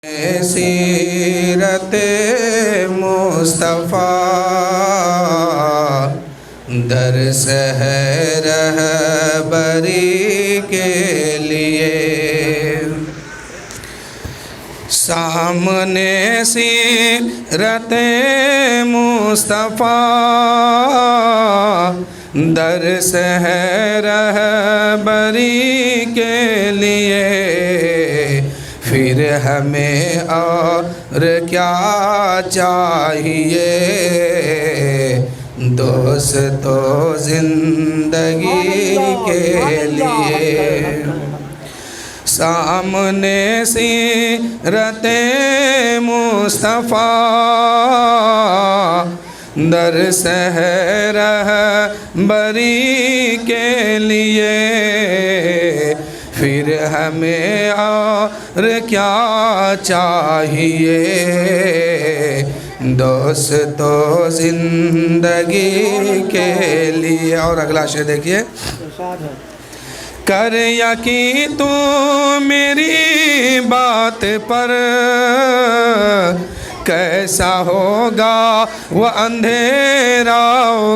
سیرت مصطفیٰ درس ہے رہبری کے لیے، سامنے سیرت مصطفیٰ درس ہے رہبری کے لیے، پھر ہمیں اور کیا چاہیے، دوستو زندگی کے لیے، سامنے سیرت مصطفیٰ درس ہے رہبری کے لیے، پھر ہمیں اور کیا چاہیے، دوستو زندگی کے لیے۔ اور اگلا شعر دیکھیے، کر یقین تو میری بات پر، کیسا ہوگا وہ اندھیرا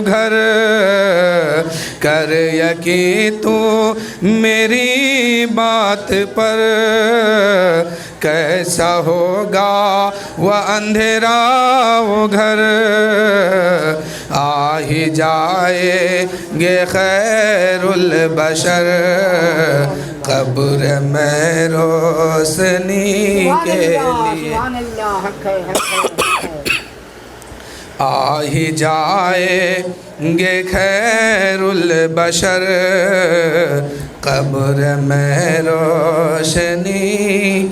گھر، کر یقین تو میری بات پر، کیسا ہوگا وہ اندھیرا گھر، آ ہی جائے گے خیر البشر قبر میں روشنی کے لیے، آ ہی جائے گے خیر البشر قبر میں روشنی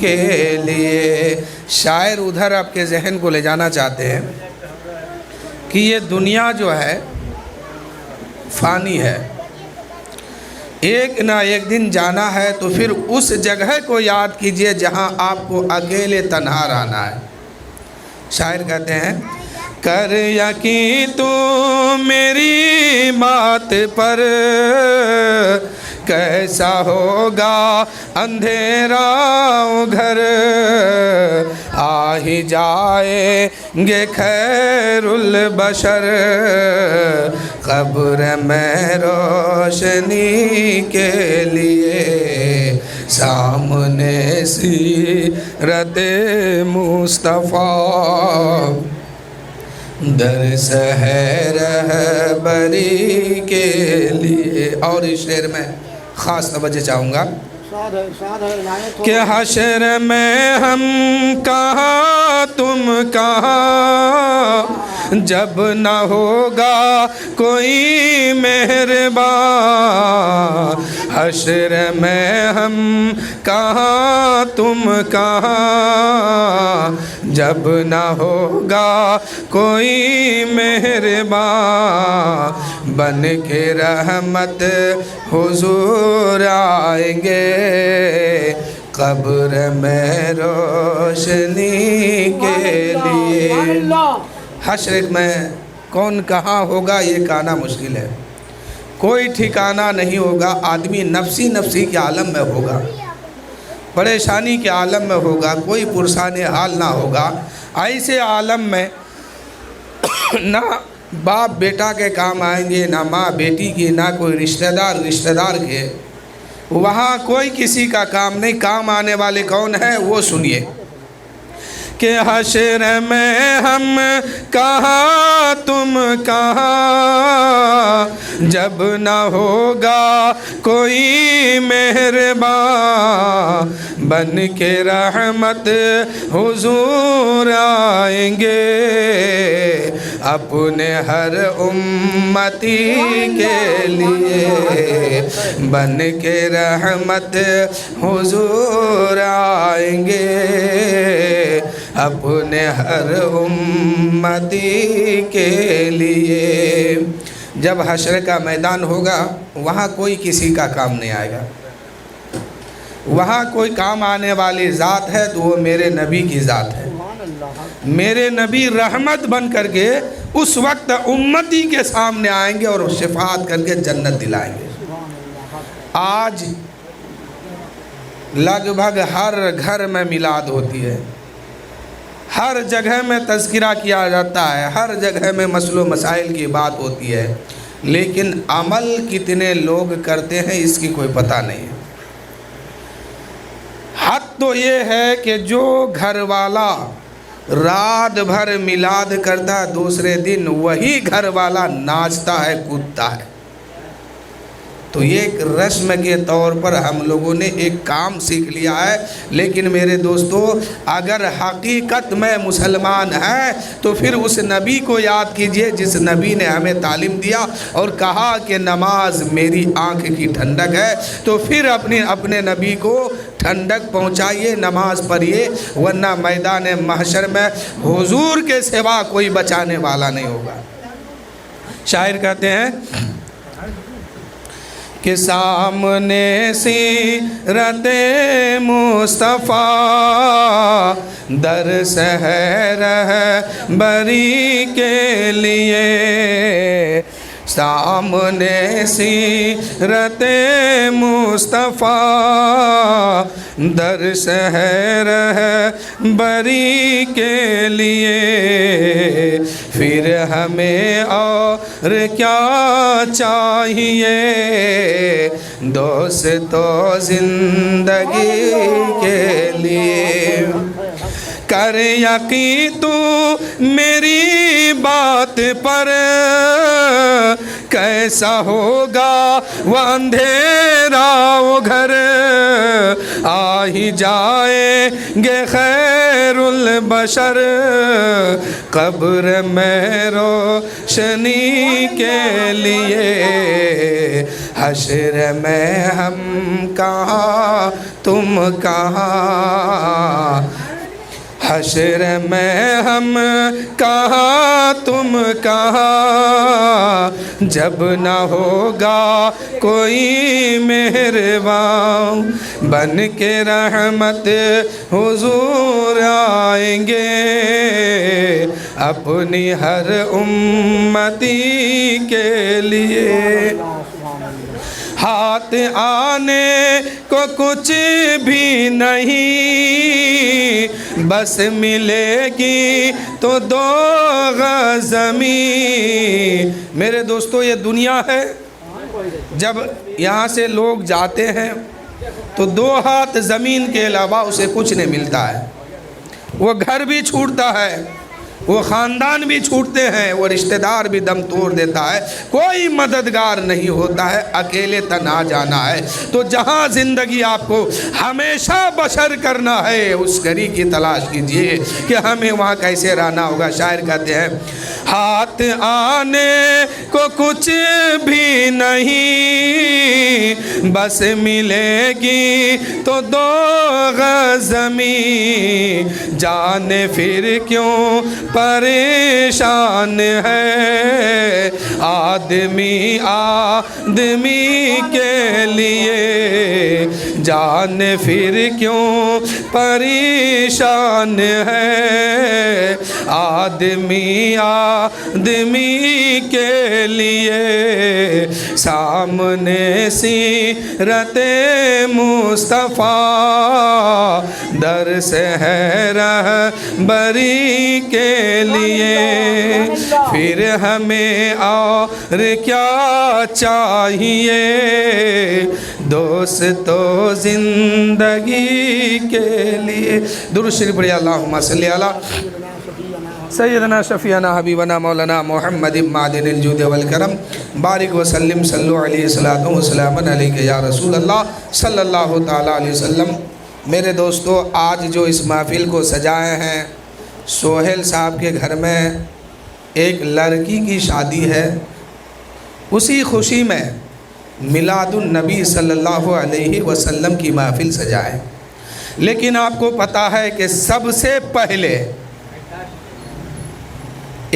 کے لیے۔ شاعر ادھر آپ کے ذہن کو لے جانا چاہتے ہیں کہ یہ دنیا جو ہے فانی ہے، ایک نہ ایک دن جانا ہے، تو پھر اس جگہ کو یاد کیجئے جہاں آپ کو اکیلے تنہا رہنا ہے۔ شاعر کہتے ہیں، کر یقین تو میری بات پر، کیسا ہوگا اندھیرا گھر، آ ہی جائے گے خیر البشر قبر میں روشنی کے لیے، سامنے سیرت مصطفیٰ درس ہے رہبری کے لیے۔ اور اس شعر میں خاص توجہ چاہوں گا کہ حشر میں ہم کہاں تم کہاں، جب نہ ہوگا کوئی مہربان، حشر میں ہم کہاں تم کہاں، جب نہ ہوگا کوئی مہربان، بن کے رحمت حضور آئیں گے قبر میں روشنی کے لیے۔ حشر میں کون کہاں ہوگا یہ کہنا مشکل ہے، کوئی ٹھکانہ نہیں ہوگا، آدمی نفسی نفسی کے عالم میں ہوگا، پریشانی کے عالم میں ہوگا، کوئی پرسان حال نہ ہوگا۔ ایسے عالم میں نہ باپ بیٹا کے کام آئیں گے، نہ ماں بیٹی کی، نہ کوئی رشتہ دار کے، وہاں کوئی کسی کا کام نہیں، کام آنے والے کون ہیں وہ سنیے کہ حشر میں ہم کہاں تم کہاں، جب نہ ہوگا کوئی مہربان، بن کے رحمت حضور آئیں گے اپنے ہر امتی کے لیے، بن کے رحمت حضور آئیں گے اپنے ہر امتی کے لیے۔ جب حشر کا میدان ہوگا وہاں کوئی کسی کا کام نہیں آئے گا، وہاں کوئی کام آنے والی ذات ہے تو وہ میرے نبی کی ذات ہے۔ میرے نبی رحمت بن کر کے اس وقت امتی کے سامنے آئیں گے اور شفاعت کر کے جنت دلائیں گے۔ آج لگ بھگ ہر گھر میں میلاد ہوتی ہے، ہر جگہ میں تذکرہ کیا جاتا ہے، ہر جگہ میں مسائل و مسائل کی بات ہوتی ہے، لیکن عمل کتنے لوگ کرتے ہیں اس کی کوئی پتہ نہیں ہے۔ حد تو یہ ہے کہ جو گھر والا رات بھر میلاد کرتا ہے، دوسرے دن وہی گھر والا ناچتا ہے، کودتا ہے۔ تو یہ ایک رسم کے طور پر ہم لوگوں نے ایک کام سیکھ لیا ہے، لیکن میرے دوستو اگر حقیقت میں مسلمان ہیں تو پھر اس نبی کو یاد کیجئے جس نبی نے ہمیں تعلیم دیا اور کہا کہ نماز میری آنکھ کی ٹھنڈک ہے، تو پھر اپنے نبی کو ٹھنڈک پہنچائیے، نماز پڑھیے، ورنہ میدان محشر میں حضور کے سوا کوئی بچانے والا نہیں ہوگا۔ شاعر کہتے ہیں کہ سامنے سیرت مصطفیٰ درس ہے رہبری کے لیے، سامنے سیرت مصطفیٰ درس ہے رہبری کے لیے، پھر ہمیں اور کیا چاہیے دوستو زندگی کے لیے، کر یقین تو میری بات پر، کیسا ہوگا وہ اندھیرا وہ گھر، آ ہی جائیں گے خیر البشر قبر میں روشنی کے لیے، حشر میں ہم کہاں تم کہاں، حشر میں ہم کہاں تم کہاں، جب نہ ہوگا کوئی مہربان، بن کے رحمت حضور آئیں گے اپنی ہر امتی کے لیے، ہاتھ آنے کو کچھ بھی نہیں، بس ملے گی تو دو گز زمین۔ میرے دوستو یہ دنیا ہے، جب یہاں سے لوگ جاتے ہیں تو 2 ہاتھ زمین کے علاوہ اسے کچھ نہیں ملتا ہے، وہ گھر بھی چھوٹتا ہے، وہ خاندان بھی چھوٹتے ہیں، وہ رشتہ دار بھی دم توڑ دیتا ہے، کوئی مددگار نہیں ہوتا ہے، اکیلے تنہا جانا ہے۔ تو جہاں زندگی آپ کو ہمیشہ بسر کرنا ہے اس گھڑی کی تلاش کیجئے کہ ہمیں وہاں کیسے رہنا ہوگا۔ شاعر کہتے ہیں ہاتھ آنے کو کچھ بھی نہیں، بس ملے گی تو 2 گز زمین، جانے پھر کیوں پریشان ہے آدمی آدمی کے لیے، جان پھر کیوں پریشان ہے آدمی آدمی کے لیے، سامنے سیرت مصطفیٰ درس ہے رہبری کے لیے، پھر ہمیں اور کیا چاہیے دوستو زندگی کے لیے۔ درود شریف پڑھیے، اللہم صلی علی سیدنا شفیعنا حبیبنا مولانا محمد معدن الجود والکرم، بارک وسلم صلو علیہ صلاۃ وسلام علیک یا رسول اللہ صلی اللہ تعالیٰ علیہ وسلم۔ میرے دوستو آج جو اس محفل کو سجائے ہیں، سہیل صاحب کے گھر میں ایک لڑکی کی شادی ہے، اسی خوشی میں میلاد النبی صلی اللہ علیہ وسلم کی محفل سجائے، لیکن آپ کو پتہ ہے کہ سب سے پہلے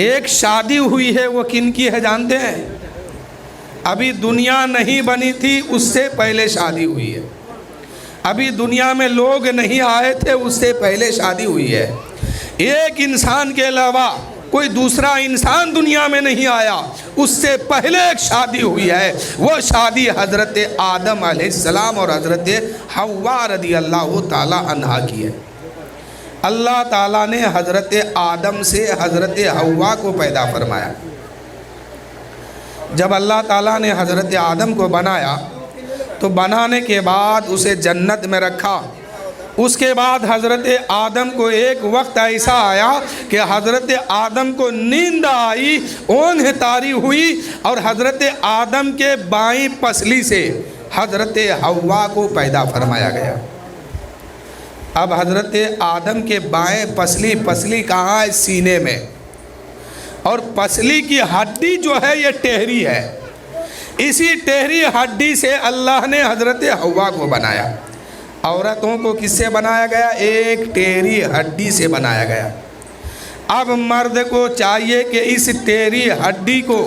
ایک شادی ہوئی ہے، وہ کن کی ہے جانتے ہیں؟ ابھی دنیا نہیں بنی تھی اس سے پہلے شادی ہوئی ہے، ابھی دنیا میں لوگ نہیں آئے تھے اس سے پہلے شادی ہوئی ہے۔ ایک انسان کے علاوہ کوئی دوسرا انسان دنیا میں نہیں آیا، اس سے پہلے ایک شادی ہوئی ہے، وہ شادی حضرت آدم علیہ السلام اور حضرت حوا رضی اللہ تعالی عنہا کی ہے۔ اللہ تعالیٰ نے حضرت آدم سے حضرت حوا کو پیدا فرمایا۔ جب اللہ تعالیٰ نے حضرت آدم کو بنایا تو بنانے کے بعد اسے جنت میں رکھا۔ اس کے بعد حضرت آدم کو ایک وقت ایسا آیا کہ حضرت آدم کو نیند آئی، اونھ طاری ہوئی، اور حضرت آدم کے بائیں پسلی سے حضرت حوا کو پیدا فرمایا گیا۔ اب حضرت آدم کے بائیں پسلی کہاں ہے؟ سینے میں، اور پسلی کی ہڈی جو ہے یہ ٹہری ہے۔ اسی ٹہری ہڈی سے اللہ نے حضرت حوا کو بنایا۔ عورتوں کو کس سے بنایا گیا؟ ایک ٹیڑھی ہڈی سے بنایا گیا۔ اب مرد کو چاہیے کہ اس ٹیڑھی ہڈی کو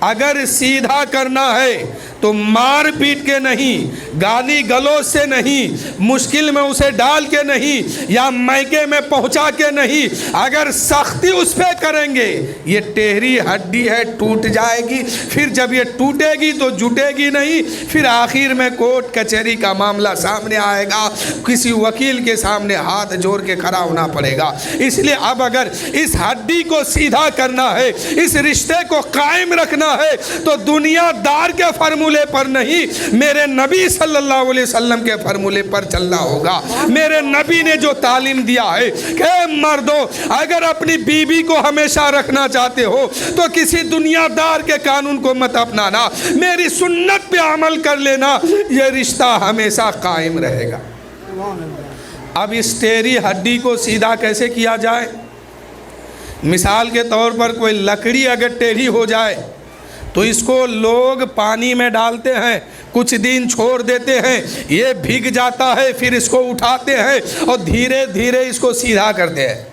اگر سیدھا کرنا ہے تو مار پیٹ کے نہیں، گالی گلوچ سے نہیں، مشکل میں اسے ڈال کے نہیں، یا میکے میں پہنچا کے نہیں، اگر سختی اس پہ کریں گے یہ ٹیڑھی ہڈی ہے ٹوٹ جائے گی، پھر جب یہ ٹوٹے گی تو جٹے گی نہیں، پھر آخر میں کورٹ کچہری کا معاملہ سامنے آئے گا، کسی وکیل کے سامنے ہاتھ جوڑ کے کھڑا ہونا پڑے گا۔ اس لیے اب اگر اس ہڈی کو سیدھا کرنا ہے، اس رشتے کو قائم رکھنا ہے، تو دنیا دار کے فرمولے پر نہیں، میرے نبی صلی اللہ علیہ وسلم کے فرمولے پر چلنا ہوگا۔ میرے نبی نے جو تعلیم دیا ہے کہ مردوں اگر اپنی بیوی کو ہمیشہ رکھنا چاہتے ہو تو کسی دنیا دار کے قانون کو مت اپنانا، میری سنت پہ عمل کر لینا، یہ رشتہ ہمیشہ قائم رہے گا۔ اب اس ٹیڑھی ہڈی کو سیدھا کیسے کیا جائے؟ مثال کے طور پر کوئی لکڑی اگر ٹیڑھی ہو جائے تو اس کو لوگ پانی میں ڈالتے ہیں، کچھ دن چھوڑ دیتے ہیں، یہ بھیگ جاتا ہے، پھر اس کو اٹھاتے ہیں اور دھیرے دھیرے اس کو سیدھا کرتے ہیں۔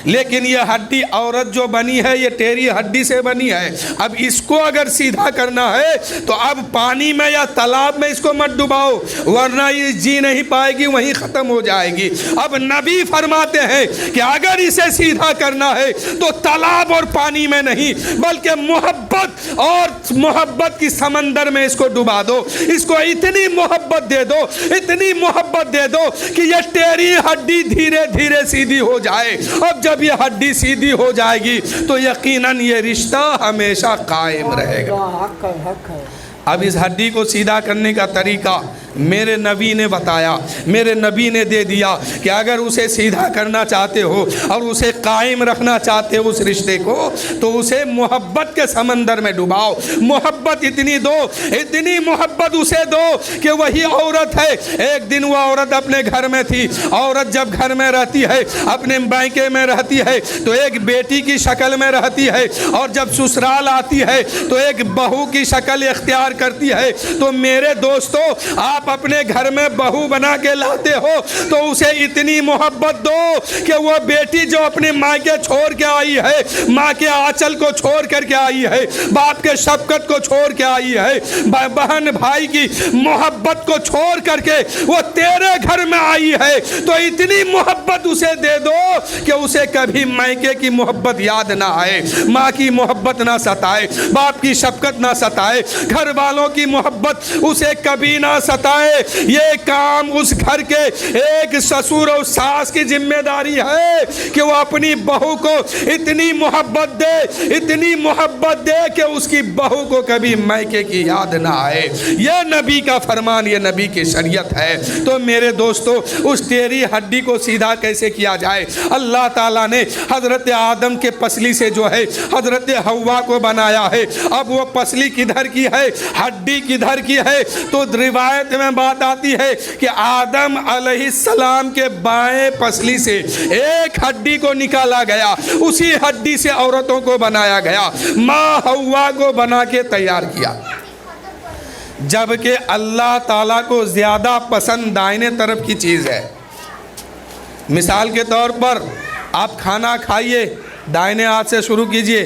لیکن یہ ہڈی عورت جو بنی ہے یہ ٹیڑھی ہڈی سے بنی ہے۔ اب اس کو اگر سیدھا کرنا ہے تو اب پانی میں یا تالاب میں اس کو مت ڈباؤ، ورنہ یہ جی نہیں پائے گی، وہیں ختم ہو جائے گی۔ اب نبی فرماتے ہیں کہ اگر اسے سیدھا کرنا ہے تو تالاب اور پانی میں نہیں، بلکہ محبت کی سمندر میں اس کو ڈبا دو، اس کو اتنی محبت دے دو، اتنی محبت دے دو کہ یہ ٹیڑھی ہڈی دھیرے دھیرے سیدھی ہو جائے۔ اب جب یہ ہڈی سیدھی ہو جائے گی تو یقیناً یہ رشتہ ہمیشہ قائم رہے گا۔ اب اس ہڈی کو سیدھا کرنے کا طریقہ میرے نبی نے بتایا، میرے نبی نے دے دیا کہ اگر اسے سیدھا کرنا چاہتے ہو اور اسے قائم رکھنا چاہتے ہو اس رشتے کو، تو اسے محبت کے سمندر میں ڈباؤ۔ محبت اتنی دو، اتنی محبت اسے دو کہ وہی عورت ہے۔ ایک دن وہ عورت اپنے گھر میں تھی۔ عورت جب گھر میں رہتی ہے، اپنے مائکے میں رہتی ہے تو ایک بیٹی کی شکل میں رہتی ہے، اور جب سسرال آتی ہے تو ایک بہو کی شکل اختیار کرتی ہے۔ تو میرے دوستو، آپ اپنے گھر میں بہو بنا کے لاتے ہو تو اسے اتنی محبت دو کہ وہ بیٹی جو اپنی ماں کے چھوڑ کے آئی ہے، ماں کے آنچل کو چھوڑ کر کے آئی ہے، باپ کے شفقت کو چھوڑ کے آئی ہے، بہن بھائی کی محبت کو چھوڑ کر کے وہ تیرے گھر میں آئی ہے، تو اتنی محبت اسے دے دو کہ اسے کبھی مائکے کی محبت یاد نہ آئے، ماں کی محبت نہ ستائے، باپ کی شفقت نہ ستائے، گھر والوں کی محبت اسے کبھی نہ ستائے۔ یہ کام اس گھر کے ایک سسر اور ساس کی ذمہ داری ہے کہ وہ اپنی بہو کو اتنی محبت دے، اتنی محبت دے کہ اس کی بہو کو کبھی مائکے کی یاد نہ آئے۔ یہ نبی کا فرمان، یہ نبی کی شریعت ہے۔ تو میرے دوستو، اس ٹیڑھی ہڈی کو سیدھا کیسے کیا جائے؟ اللہ تعالیٰ نے حضرت آدم کے پسلی سے جو ہے حضرت حوا کو بنایا ہے۔ اب وہ پسلی کدھر کی ہے، ہڈی کدھر کی ہے؟ تو روایت میں بات آتی ہے کہ آدم علیہ السلام کے بائیں پسلی سے ایک ہڈی کو نکالا گیا، اسی ہڈی سے عورتوں کو بنایا گیا، ماں حوا کو بنا کے تیار کیا۔ جبکہ اللہ تعالیٰ کو زیادہ پسند دائیں طرف کی چیز ہے۔ مثال کے طور پر آپ کھانا کھائیے، دائیں ہاتھ سے شروع کیجئے،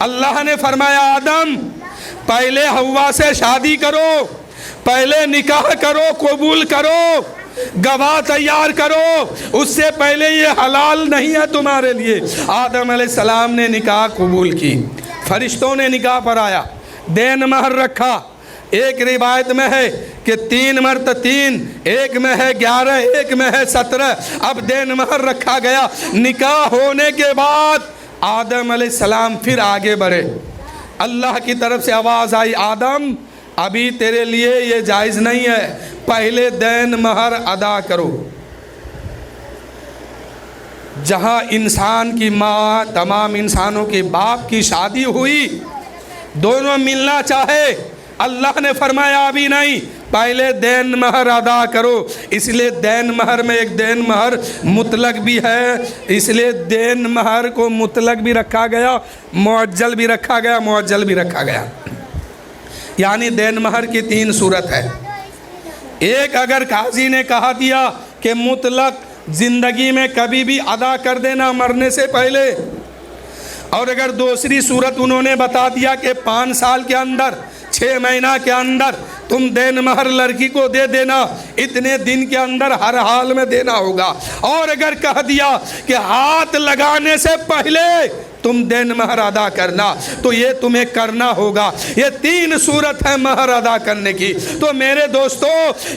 اللہ نے فرمایا آدم پہلے ہوا سے شادی کرو، پہلے نکاح کرو، قبول کرو، گواہ تیار کرو، اس سے پہلے یہ حلال نہیں ہے تمہارے لیے۔ آدم علیہ السلام نے نکاح قبول کی، فرشتوں نے نکاح پڑھایا، دین مہر رکھا۔ ایک روایت میں ہے کہ 3 مرتبہ 3، ایک میں ہے 11، ایک میں ہے 17۔ اب دین مہر رکھا گیا۔ نکاح ہونے کے بعد آدم علیہ السلام پھر آگے بڑھے۔ اللہ کی طرف سے آواز آئی، آدم ابھی تیرے لیے یہ جائز نہیں ہے، پہلے دین مہر ادا کرو۔ جہاں انسان کی ماں تمام انسانوں کے باپ کی شادی ہوئی، دونوں ملنا چاہے، اللہ نے فرمایا ابھی نہیں، پہلے دین مہر ادا کرو۔ اس لیے دین مہر میں ایک دین مہر مطلق بھی ہے، اس لیے دین مہر کو مطلق بھی رکھا گیا، معجل بھی رکھا گیا، معجل بھی رکھا گیا۔ یعنی دین مہر کی 3 صورت ہے۔ ایک، اگر قاضی نے کہا دیا کہ مطلق زندگی میں کبھی بھی ادا کر دینا مرنے سے پہلے، اور اگر دوسری صورت انہوں نے بتا دیا کہ 5 سال کے اندر، 6 مہینہ کے اندر تم دین مہر لڑکی کو دے دینا، اتنے دن کے اندر ہر حال میں دینا ہوگا، اور اگر کہہ دیا کہ ہاتھ لگانے سے پہلے تم دین مہر ادا کرنا، تو یہ تمہیں کرنا ہوگا۔ یہ 3 صورت ہے مہر ادا کرنے کی۔ تو میرے دوستو،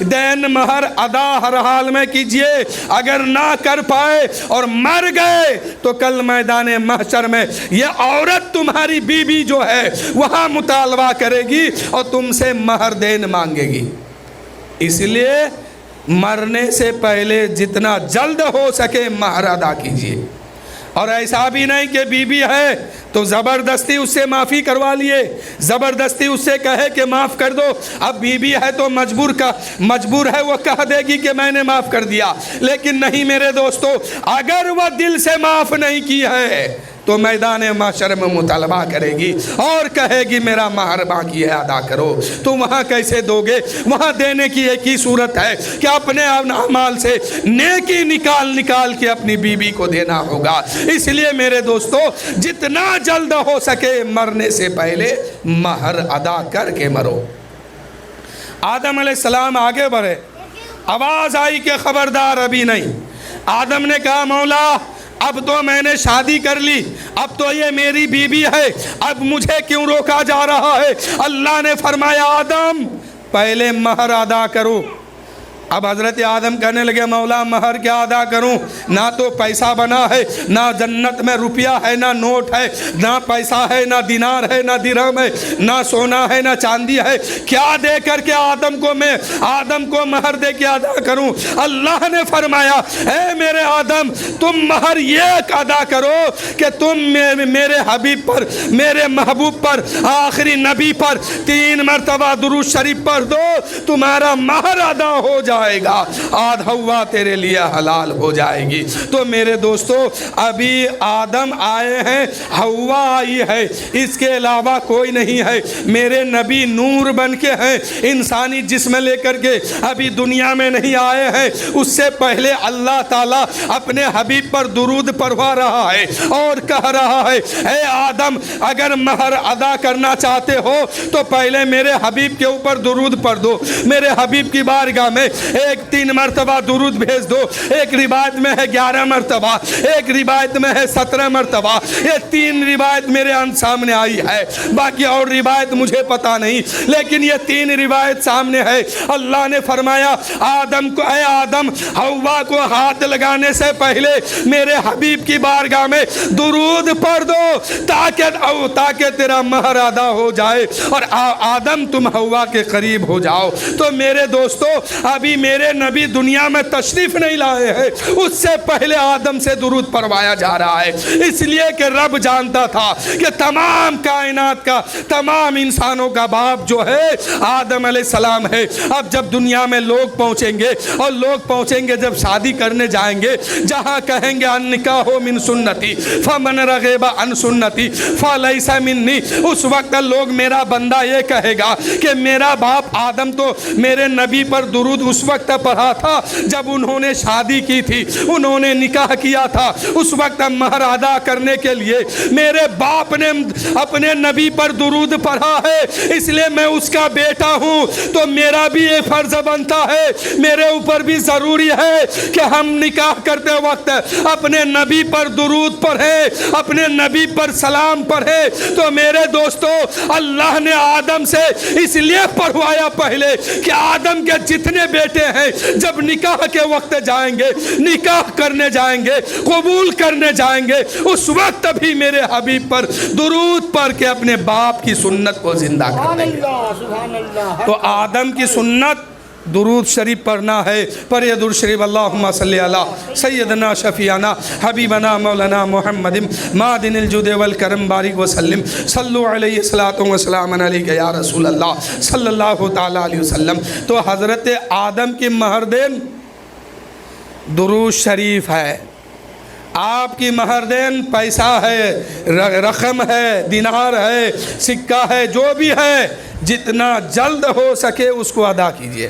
دین مہر ادا ہر حال میں کیجئے۔ اگر نہ کر پائے اور مر گئے تو کل میدان محشر میں یہ عورت تمہاری بیوی جو ہے وہاں مطالبہ کرے گی اور تم سے مہر دین مانگے گی۔ اس لیے مرنے سے پہلے جتنا جلد ہو سکے مہر ادا کیجئے۔ اور ایسا بھی نہیں کہ بیوی ہے تو زبردستی اس سے معافی کروا لیے، زبردستی اس سے کہے کہ معاف کر دو۔ اب بیوی ہے تو مجبور ہے، وہ کہہ دے گی کہ میں نے معاف کر دیا، لیکن نہیں میرے دوستو، اگر وہ دل سے معاف نہیں کی ہے تو میدان محشر میں مطالبہ کرے گی اور کہے گی میرا مہر باقی ہے ادا کرو۔ تو وہاں کیسے دو گے؟ وہاں دینے کی ایک ہی صورت ہے کہ اپنے اعمال سے نیکی نکال کے اپنی بیوی کو دینا ہوگا۔ اس لیے میرے دوستو، جتنا جلد ہو سکے مرنے سے پہلے مہر ادا کر کے مرو۔ آدم علیہ السلام آگے بڑھے، آواز آئی کہ خبردار ابھی نہیں۔ آدم نے کہا مولا اب تو میں نے شادی کر لی، اب تو یہ میری بیوی ہے، اب مجھے کیوں روکا جا رہا ہے؟ اللہ نے فرمایا آدم پہلے مہر ادا کرو۔ اب حضرت آدم کہنے لگے مولا مہر کیا ادا کروں؟ نہ تو پیسہ بنا ہے، نہ جنت میں روپیہ ہے، نہ نوٹ ہے، نہ پیسہ ہے، نہ دینار ہے، نہ درہم ہے، نہ سونا ہے، نہ چاندی ہے، کیا دے کر کے آدم کو مہر دے کے ادا کروں؟ اللہ نے فرمایا اے میرے آدم تم مہر یہ ادا کرو کہ تم میرے حبیب پر، میرے محبوب پر، آخری نبی پر 3 مرتبہ درود شریف پڑھ دو، تمہارا مہر ادا ہو جائے گا، آدھ ہوا تیرے لیے حلال ہو جائے گی۔ تو میرے دوستو، ابھی آدم آئے ہیں، ہوا آئی ہے، اس کے علاوہ کوئی نہیں ہے۔ میرے نبی نور بن کے ہیں، انسانی جسم لے کر کے ابھی دنیا میں نہیں آئے ہیں۔ اس سے پہلے اللہ تعالیٰ اپنے حبیب پر درود پڑھوا رہا ہے اور کہہ رہا ہے اے آدم اگر مہر ادا کرنا چاہتے ہو تو پہلے میرے حبیب کے اوپر درود پڑھ دو، میرے حبیب کی بارگاہ میں 3 مرتبہ درود بھیج دو۔ ایک روایت میں ہے 11 مرتبہ، ایک روایت میں ہے 17 مرتبہ۔ یہ 3 روایت میرے سامنے آئی ہے، باقی اور روایت مجھے پتا نہیں، لیکن یہ 3 روایت سامنے ہے۔ اللہ نے فرمایا آدم کو اے آدم ہوا کو ہاتھ لگانے سے پہلے میرے حبیب کی بارگاہ میں درود پڑھ دو تاکہ تیرا مہر ادا ہو جائے اور آدم تم ہوا کے قریب ہو جاؤ۔ تو میرے دوستو، ابھی میرے نبی دنیا میں تشریف نہیں لائے ہیں، اس سے پہلے آدم سے درود پڑھوایا جا رہا ہے، اس لیے کہ رب جانتا تھا کہ تمام کائنات کا، تمام انسانوں کا باپ جو ہے آدم علیہ السلام ہے۔ اب جب دنیا میں لوگ پہنچیں گے اور لوگ پہنچیں گے جب شادی کرنے جائیں گے، جہاں کہیں گے النکاح من سنتی فمن رغب عن سنتی فلیس منی، اس وقت لوگ میرا بندہ یہ کہے گا کہ میرا باپ آدم تو میرے نبی پر درود اس اس وقت پڑھا تھا جب انہوں نے شادی کی تھی، انہوں نے نکاح کیا تھا، اس وقت مہر ادا کرنے کے لیے میرے باپ نے اپنے نبی پر درود پڑھا ہے، اس لیے میں اس کا بیٹا ہوں، تو میرا بھی یہ فرض بنتا ہے، میرے اوپر بھی ضروری ہے کہ ہم نکاح کرتے وقت اپنے نبی پر درود پڑھیں، اپنے نبی پر سلام پڑھیں۔ تو میرے دوستو، اللہ نے آدم سے اس لیے پڑھوایا پہلے کہ آدم کے جتنے بیٹے ہیں جب نکاح کے وقت جائیں گے، نکاح کرنے جائیں گے، قبول کرنے جائیں گے، اس وقت بھی میرے حبیب پر درود پڑھ کے اپنے باپ کی سنت کو زندہ کر دیں گے۔ تو آدم کی سنت درود شریف پڑھنا ہے۔ پر یہ درود شریف اللہم صلی علی سیدنا شفیعنا حبیبنا مولانا محمد معدن الجود والکرم بارک وسلم صلو علیہ الصلاۃ والسلام علیک یا رسول اللہ صلی اللہ تعالی علیہ وسلم۔ تو حضرت آدم کی مہردین درود شریف ہے، آپ کی مہردین پیسہ ہے، رقم ہے، دینار ہے، سکہ ہے، جو بھی ہے جتنا جلد ہو سکے اس کو ادا کیجئے۔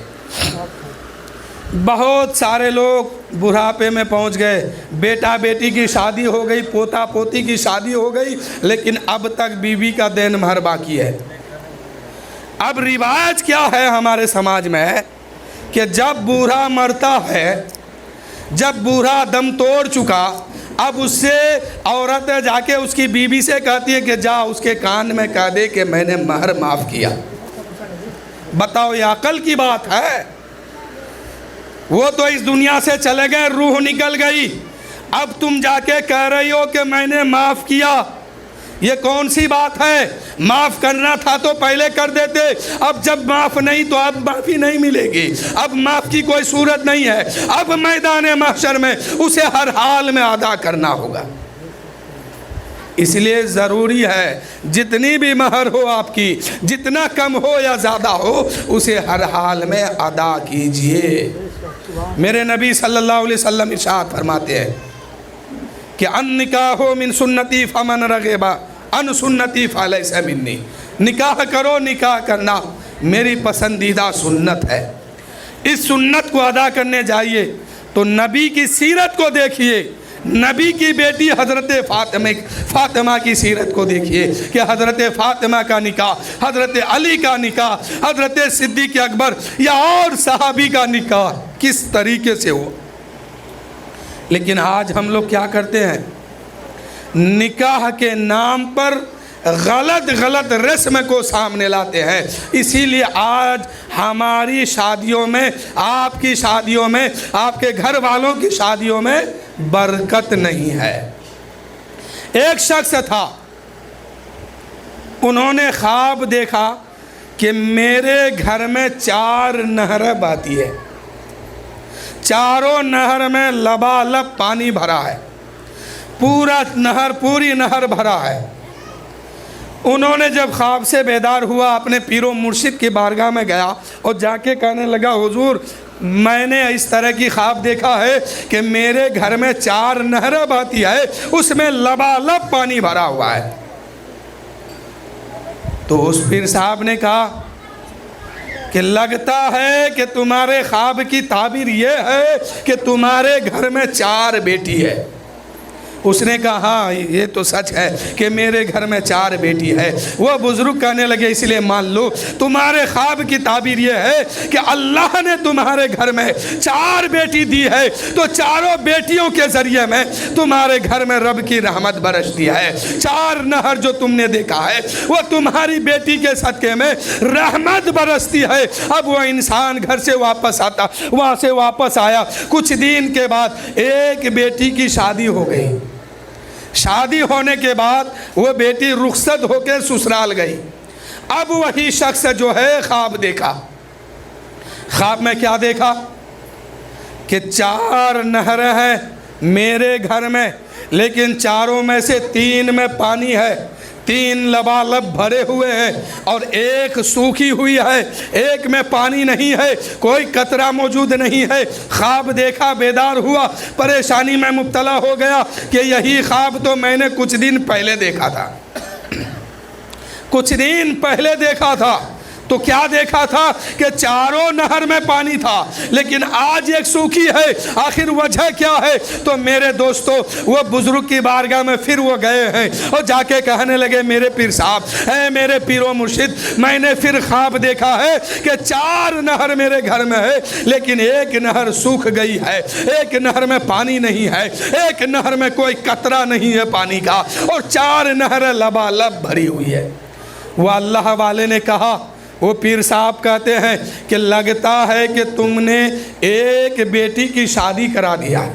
بہت سارے لوگ بڑھاپے میں پہنچ گئے، بیٹا بیٹی کی شادی ہو گئی، پوتا پوتی کی شادی ہو گئی، لیکن اب تک بیوی کا دین مہر باقی ہے۔ اب رواج کیا ہے ہمارے سماج میں کہ جب بوڑھا مرتا ہے، جب بوڑھا دم توڑ چکا، اب اس سے عورت جا کے اس کی بیوی سے کہتی ہے کہ جا اس کے کان میں کہہ دے کہ میں نے مہر معاف کیا۔ بتاؤ یہ عقل کی بات ہے؟ وہ تو اس دنیا سے چلے گئے، روح نکل گئی، اب تم جا کے کہہ رہی ہو کہ میں نے معاف کیا۔ یہ کون سی بات ہے؟ معاف کرنا تھا تو پہلے کر دیتے، اب جب معاف نہیں تو اب معافی نہیں ملے گی، اب معاف کی کوئی صورت نہیں ہے، اب میدان محشر میں اسے ہر حال میں ادا کرنا ہوگا۔ اس لیے ضروری ہے جتنی بھی مہر ہو آپ کی، جتنا کم ہو یا زیادہ ہو، اسے ہر حال میں ادا کیجئے۔ میرے نبی صلی اللہ علیہ وسلم ارشاد فرماتے ہیں کہ النکاح من سنتی فمن رغب عن سنتی فلیس منی۔ نکاح کرو، نکاح کرنا میری پسندیدہ سنت ہے۔ اس سنت کو ادا کرنے جائیے تو نبی کی سیرت کو دیکھیے، نبی کی بیٹی حضرت فاطمہ کی سیرت کو دیکھیے کہ حضرت فاطمہ کا نکاح، حضرت علی کا نکاح، حضرت صدیق اکبر یا اور صحابی کا نکاح کس طریقے سے ہوا۔ لیکن آج ہم لوگ کیا کرتے ہیں؟ نکاح کے نام پر غلط رسم کو سامنے لاتے ہیں۔ اسی لیے آج ہماری شادیوں میں، آپ کی شادیوں میں، آپ کے گھر والوں کی شادیوں میں برکت نہیں ہے۔ ایک شخص تھا، انہوں نے خواب دیکھا کہ میرے گھر میں 4 نہریں بہتی ہے، چاروں نہر میں لبالب پانی بھرا ہے، پوری نہر بھرا ہے۔ انہوں نے جب خواب سے بیدار ہوا، اپنے پیر و مرشد کی بارگاہ میں گیا اور جا کے کہنے لگا حضور میں نے اس طرح کی خواب دیکھا ہے کہ میرے گھر میں 4 نہریں بہتی ہے، اس میں لبالب پانی بھرا ہوا ہے۔ تو اس پیر صاحب نے کہا کہ لگتا ہے کہ تمہارے خواب کی تعبیر یہ ہے کہ تمہارے گھر میں 4 بیٹی ہے۔ اس نے کہا ہاں یہ تو سچ ہے کہ میرے گھر میں 4 بیٹی ہے۔ وہ بزرگ کہنے لگے اس لیے مان لو تمہارے خواب کی تعبیر یہ ہے کہ اللہ نے تمہارے گھر میں 4 بیٹی دی ہے، تو چاروں بیٹیوں کے ذریعے میں تمہارے گھر میں رب کی رحمت برس دی ہے۔ 4 نہر جو تم نے دیکھا ہے وہ تمہاری بیٹی کے صدقے میں رحمت برستی ہے۔ اب وہ انسان گھر سے واپس آتا، وہاں سے واپس آیا، کچھ دن کے بعد ایک بیٹی کی شادی ہو گئی۔ شادی ہونے کے بعد وہ بیٹی رخصت ہو کے سسرال گئی۔ اب وہی شخص جو ہے خواب دیکھا، خواب میں کیا دیکھا کہ 4 نہریں ہیں میرے گھر میں، لیکن چاروں میں سے 3 میں پانی ہے، 3 لبالب بھرے ہوئے ہیں اور ایک سوکھی ہوئی ہے، ایک میں پانی نہیں ہے، کوئی قطرہ موجود نہیں ہے۔ خواب دیکھا، بیدار ہوا، پریشانی میں مبتلا ہو گیا کہ یہی خواب تو میں نے کچھ دن پہلے دیکھا تھا، کچھ دن پہلے دیکھا تھا۔ تو کیا دیکھا تھا کہ چاروں نہر میں پانی تھا لیکن آج ایک سوکھی ہے. آخر وجہ کیا ہے؟ تو میرے دوستو وہ بزرگ کی بارگاہ میں پھر وہ گئے ہیں اور جا کے کہنے لگے میرے پیر صاحب، اے میرے پیر و مرشد، میں نے پھر خواب دیکھا ہے کہ 4 نہر میرے گھر میں ہے لیکن ایک نہر سوکھ گئی ہے، ایک نہر میں پانی نہیں ہے، ایک نہر میں کوئی قطرہ نہیں ہے پانی کا، اور 4 نہریں لبالب بھری ہوئی ہے. وہ اللہ والے نے کہا، وہ پیر صاحب کہتے ہیں کہ لگتا ہے کہ تم نے ایک بیٹی کی شادی کرا دیا.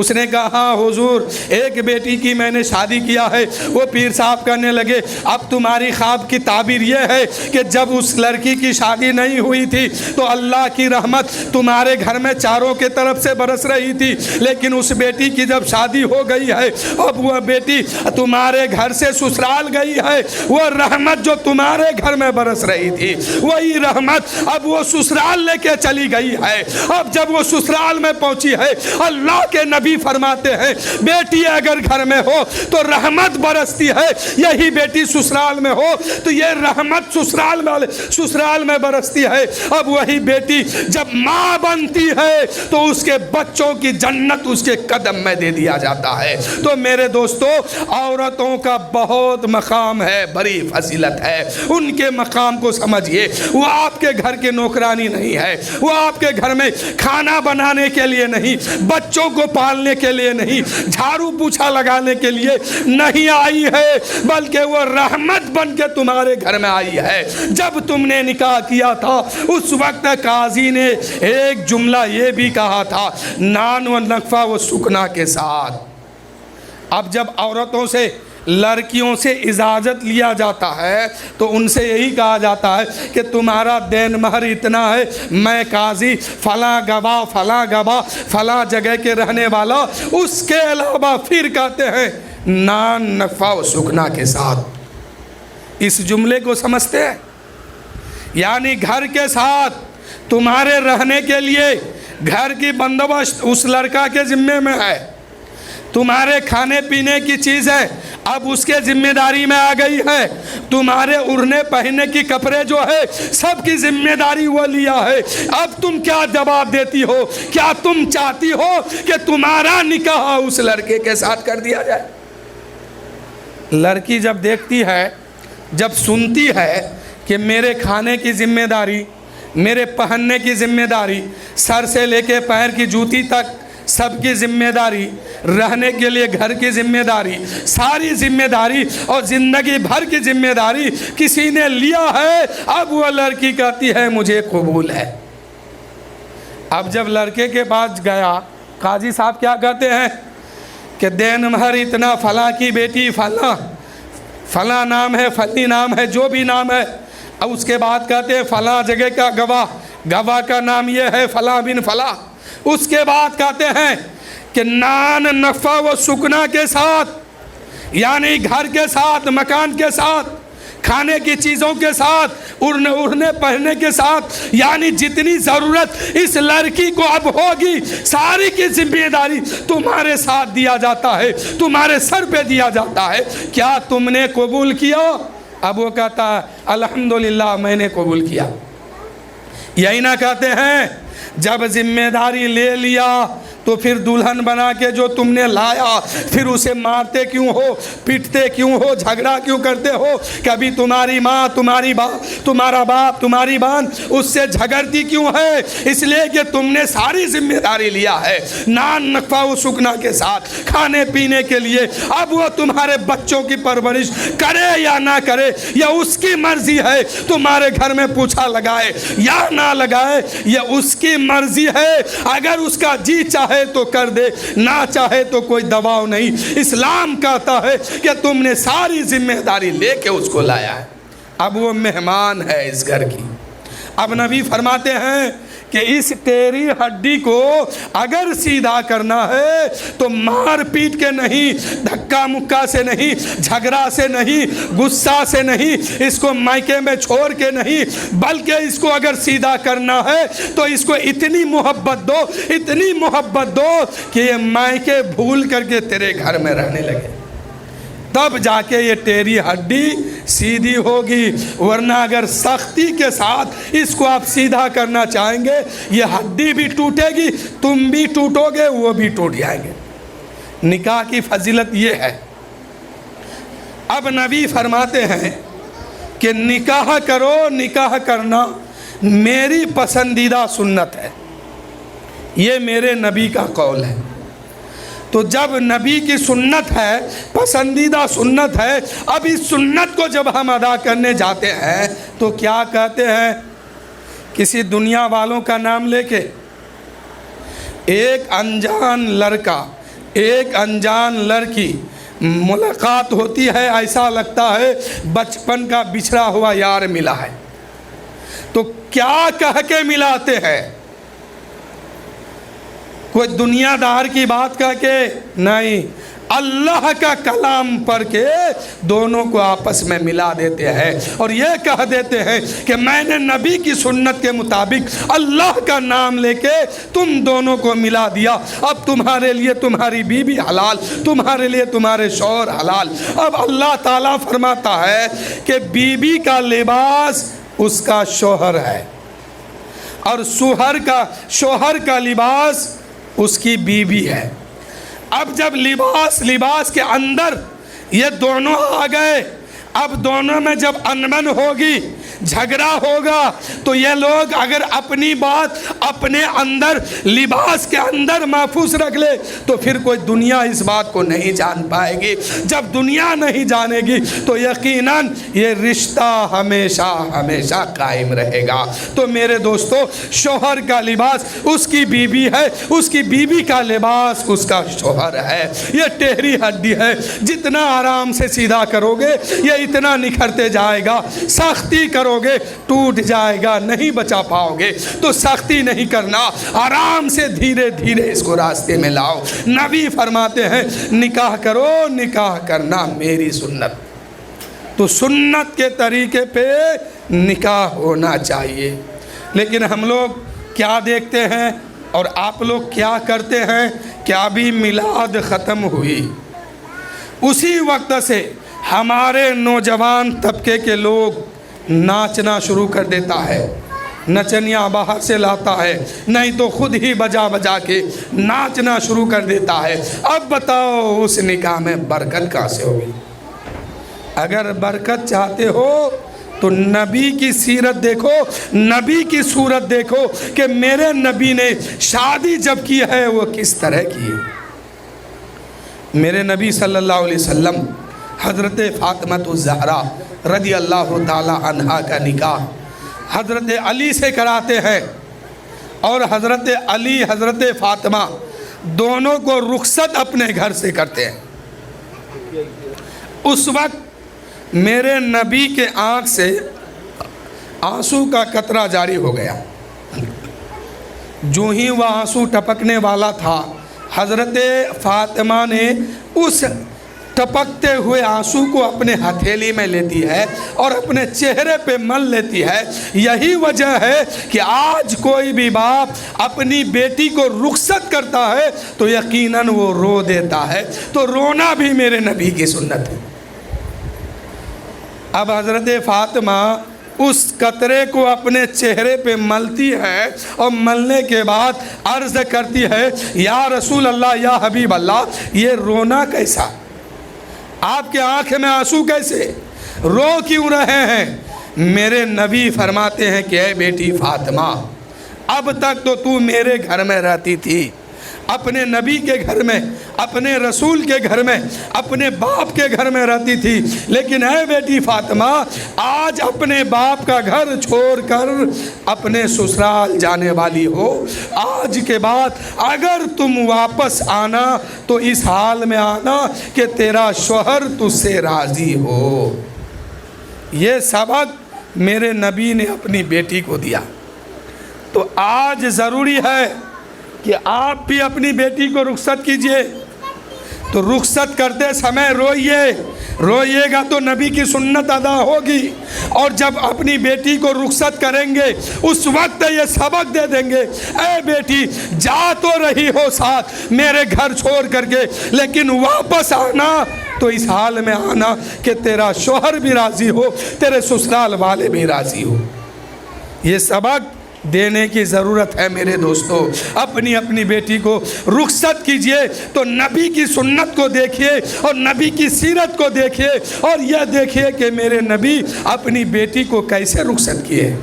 اس نے کہا ہاں حضور ایک بیٹی کی میں نے شادی کیا ہے. وہ پیر صاحب کہنے لگے اب تمہاری خواب کی تعبیر یہ ہے کہ جب اس لڑکی کی شادی نہیں ہوئی تھی تو اللہ کی رحمت تمہارے گھر میں چاروں کے طرف سے برس رہی تھی، لیکن اس بیٹی کی جب شادی ہو گئی ہے اب وہ بیٹی تمہارے گھر سے سسرال گئی ہے، وہ رحمت جو تمہارے گھر میں برس رہی تھی وہی رحمت اب وہ سسرال لے کے چلی گئی ہے. اب جب وہ سسرال میں پہنچی ہے اللہ کے نبی فرماتے ہیں بیٹی اگر گھر میں ہو تو رحمت برستی ہے، یہی بیٹی سسرال میں ہو تو یہ رحمت سسرال میں برستی ہے. اب وہی بیٹی جب ماں بنتی ہے تو اس کے بچوں کی جنت اس کے قدم میں دے دیا جاتا ہے. تو میرے دوستو عورتوں کا بہت مقام ہے، بڑی فضیلت ہے. ان کے مقام کو سمجھیے. وہ آپ کے گھر کے نوکرانی نہیں ہے، وہ آپ کے گھر میں کھانا بنانے کے لیے نہیں، بچوں کو پالنے کے لیے نہیں، جھاڑو پوچھا لگانے کے لیے نہیں آئی ہے، بلکہ وہ رحمت بن کے تمہارے گھر میں آئی ہے. جب تم نے نکاح کیا تھا اس وقت قاضی نے ایک جملہ یہ بھی کہا تھا نان و نقفہ و سکنا کے ساتھ. اب جب عورتوں سے لڑکیوں سے اجازت لیا جاتا ہے تو ان سے یہی کہا جاتا ہے کہ تمہارا دین مہر اتنا ہے، میں قاضی فلاں گواہ فلاں جگہ کے رہنے والا. اس کے علاوہ پھر کہتے ہیں نان نفع و سکنا کے ساتھ. اس جملے کو سمجھتے ہیں؟ یعنی گھر کے ساتھ تمہارے رہنے کے لیے گھر کی بندوبست اس لڑکا کے ذمے میں ہے، تمہارے کھانے پینے کی چیزیں اب اس کے ذمہ داری میں آ گئی ہے، تمہارے اڑنے پہننے کی کپڑے جو ہے سب کی ذمہ داری وہ لیا ہے. اب تم کیا جواب دیتی ہو؟ کیا تم چاہتی ہو کہ تمہارا نکاح اس لڑکے کے ساتھ کر دیا جائے؟ لڑکی جب دیکھتی ہے، جب سنتی ہے کہ میرے کھانے کی ذمہ داری، میرے پہننے کی ذمہ داری، سر سے لے کے پیر کی جوتی تک سب کی ذمہ داری، رہنے کے لیے گھر کی ذمہ داری، ساری ذمہ داری اور زندگی بھر کی ذمہ داری کسی نے لیا ہے، اب وہ لڑکی کہتی ہے مجھے قبول ہے. اب جب لڑکے کے پاس گیا قاضی صاحب کیا کہتے ہیں کہ دین مہر اتنا، فلاں کی بیٹی فلاں نام ہے، فلاں نام ہے، جو بھی نام ہے. اب اس کے بعد کہتے ہیں فلاں جگہ کا گواہ کا نام یہ ہے فلاں بن فلاں. اس کے بعد کہتے ہیں کہ نان نفع و سکنا کے ساتھ، یعنی گھر کے ساتھ، مکان کے ساتھ، کھانے کی چیزوں کے ساتھ، اڑنے پہننے کے ساتھ، یعنی جتنی ضرورت اس لڑکی کو اب ہوگی ساری کی ذمہ داری تمہارے ساتھ دیا جاتا ہے، تمہارے سر پہ دیا جاتا ہے. کیا تم نے قبول کیا؟ اب وہ کہتا ہے الحمدللہ میں نے قبول کیا. یہی نہ کہتے ہیں جب ذمہ داری لے لیا تو پھر دلہن بنا کے جو تم نے لایا پھر اسے مارتے کیوں ہو، پیٹتے کیوں ہو، جھگڑا کیوں کرتے ہو؟ کبھی تمہاری ماں، تمہارا باپ، تمہاری بہن اس سے جھگڑتی کیوں ہے؟ اس لیے کہ تم نے ساری ذمہ داری لیا ہے نان نقفہ و سکنا کے ساتھ، کھانے پینے کے لیے. اب وہ تمہارے بچوں کی پرورش کرے یا نہ کرے یہ اس کی مرضی ہے، تمہارے گھر میں پوچھا لگائے یا نہ لگائے یہ اس کی مرضی ہے. اگر اس کا جی چاہے تو کر دے، نہ چاہے تو کوئی دباؤ نہیں. اسلام کہتا ہے کہ تم نے ساری ذمہ داری لے کے اس کو لایا ہے، اب وہ مہمان ہے اس گھر کی. اب نبی فرماتے ہیں کہ اس تیری ہڈی کو اگر سیدھا کرنا ہے تو مار پیٹ کے نہیں، دھکا مکا سے نہیں، جھگڑا سے نہیں، غصہ سے نہیں، اس کو مائکے میں چھوڑ کے نہیں، بلکہ اس کو اگر سیدھا کرنا ہے تو اس کو اتنی محبت دو، اتنی محبت دو کہ یہ مائکے بھول کر کے تیرے گھر میں رہنے لگے. تب جا کے یہ تیری ہڈی سیدھی ہوگی، ورنہ اگر سختی کے ساتھ اس کو آپ سیدھا کرنا چاہیں گے یہ ہڈی بھی ٹوٹے گی، تم بھی ٹوٹو گے، وہ بھی ٹوٹ جائیں گے۔ نکاح کی فضیلت یہ ہے۔ اب نبی فرماتے ہیں کہ نکاح کرو، نکاح کرنا میری پسندیدہ سنت ہے، یہ میرے نبی کا قول ہے۔ تو جب نبی کی سنت ہے، پسندیدہ سنت ہے، اب اس سنت کو جب ہم ادا کرنے جاتے ہیں تو کیا کہتے ہیں؟ کسی دنیا والوں کا نام لے کے ایک انجان لڑکا، ایک انجان لڑکی ملاقات ہوتی ہے، ایسا لگتا ہے بچپن کا بچھڑا ہوا یار ملا ہے، تو کیا کہہ کے ملاتے ہیں؟ کوئی دنیا دار کی بات کہہ کے نہیں، اللہ کا کلام پڑھ کے دونوں کو آپس میں ملا دیتے ہیں اور یہ کہہ دیتے ہیں کہ میں نے نبی کی سنت کے مطابق اللہ کا نام لے کے تم دونوں کو ملا دیا، اب تمہارے لیے تمہاری بیوی حلال، تمہارے لیے تمہارے شوہر حلال۔ اب اللہ تعالیٰ فرماتا ہے کہ بیوی کا لباس اس کا شوہر ہے اور شوہر کا لباس اس کی بیوی ہے۔ اب جب لباس کے اندر یہ دونوں آ گئے، اب دونوں میں جب انبن ہوگی، جھگڑا ہوگا، تو یہ لوگ اگر اپنی بات اپنے اندر لباس کے اندر محفوظ رکھ لے تو پھر کوئی دنیا اس بات کو نہیں جان پائے گی۔ جب دنیا نہیں جانے گی تو یقیناً یہ رشتہ ہمیشہ ہمیشہ قائم رہے گا۔ تو میرے دوستو، شوہر کا لباس اس کی بیوی ہے، اس کی بیوی کا لباس اس کا شوہر ہے۔ یہ ٹہری ہڈی ہے، جتنا آرام سے سیدھا کرو گے یہ اتنا نکھرتے جائے گا، سختی کرو گے ٹوٹ جائے گا، نہیں بچا پاؤ گے۔ تو سختی نہیں کرنا، آرام سے دھیرے دھیرے اس کو راستے میں لاؤ۔ نبی فرماتے ہیں نکاح کرو، نکاح کرنا میری سنت۔ تو سنت کے طریقے پہ نکاح ہونا چاہیے۔ لیکن ہم لوگ کیا دیکھتے ہیں اور آپ لوگ کیا کرتے ہیں کہ ابھی میلاد ختم ہوئی، اسی وقت سے ہمارے نوجوان طبقے کے لوگ ناچنا شروع کر دیتا ہے، نچنیاں باہر سے لاتا ہے، نہیں تو خود ہی بجا کے ناچنا شروع کر دیتا ہے۔ اب بتاؤ اس نکاح میں برکت کہاں سے ہوگی؟ اگر برکت چاہتے ہو تو نبی کی سیرت دیکھو، نبی کی صورت دیکھو کہ میرے نبی نے شادی جب کی ہے وہ کس طرح کی ہے۔ میرے نبی صلی اللہ علیہ وسلم حضرت فاطمہ الزہرا رضی اللہ تعالی عنہا کا نکاح حضرت علی سے کراتے ہیں، اور حضرت علی حضرت فاطمہ دونوں کو رخصت اپنے گھر سے کرتے ہیں۔ اس وقت میرے نبی کے آنکھ سے آنسو کا قطرہ جاری ہو گیا۔ جو ہی وہ آنسو ٹپکنے والا تھا، حضرت فاطمہ نے اس ٹپکتے ہوئے آنسو کو اپنے ہتھیلی میں لیتی ہے اور اپنے چہرے پہ مل لیتی ہے۔ یہی وجہ ہے کہ آج کوئی بھی باپ اپنی بیٹی کو رخصت کرتا ہے تو یقیناً وہ رو دیتا ہے۔ تو رونا بھی میرے نبی کی سنت ہے۔ اب حضرت فاطمہ اس قطرے کو اپنے چہرے پہ ملتی ہے اور ملنے کے بعد عرض کرتی ہے، یا رسول اللہ، یا حبیب اللہ، یہ رونا کیسا؟ آپ کے آنکھ میں آنسو کیسے؟ رو کیوں رہے ہیں؟ میرے نبی فرماتے ہیں کہ اے بیٹی فاطمہ، اب تک تو میرے گھر میں رہتی تھی، اپنے نبی کے گھر میں، اپنے رسول کے گھر میں، اپنے باپ کے گھر میں رہتی تھی، لیکن اے بیٹی فاطمہ، آج اپنے باپ کا گھر چھوڑ کر اپنے سسرال جانے والی ہو۔ آج کے بعد اگر تم واپس آنا تو اس حال میں آنا کہ تیرا شوہر تجھ سے راضی ہو۔ یہ سبق میرے نبی نے اپنی بیٹی کو دیا۔ تو آج ضروری ہے کہ آپ بھی اپنی بیٹی کو رخصت کیجئے، تو رخصت کرتے سمے روئیے، روئیے تو نبی کی سنت ادا ہوگی، اور جب اپنی بیٹی کو رخصت کریں گے اس وقت یہ سبق دے دیں گے، اے بیٹی جا تو رہی ہو ساتھ میرے گھر چھوڑ کر کے، لیکن واپس آنا تو اس حال میں آنا کہ تیرا شوہر بھی راضی ہو، تیرے سسرال والے بھی راضی ہو۔ یہ سبق دینے کی ضرورت ہے میرے دوستو۔ اپنی اپنی بیٹی کو رخصت کیجئے تو نبی کی سنت کو دیکھیے اور نبی کی سیرت کو دیکھیے، اور یہ دیکھیے کہ میرے نبی اپنی بیٹی کو کیسے رخصت کیے،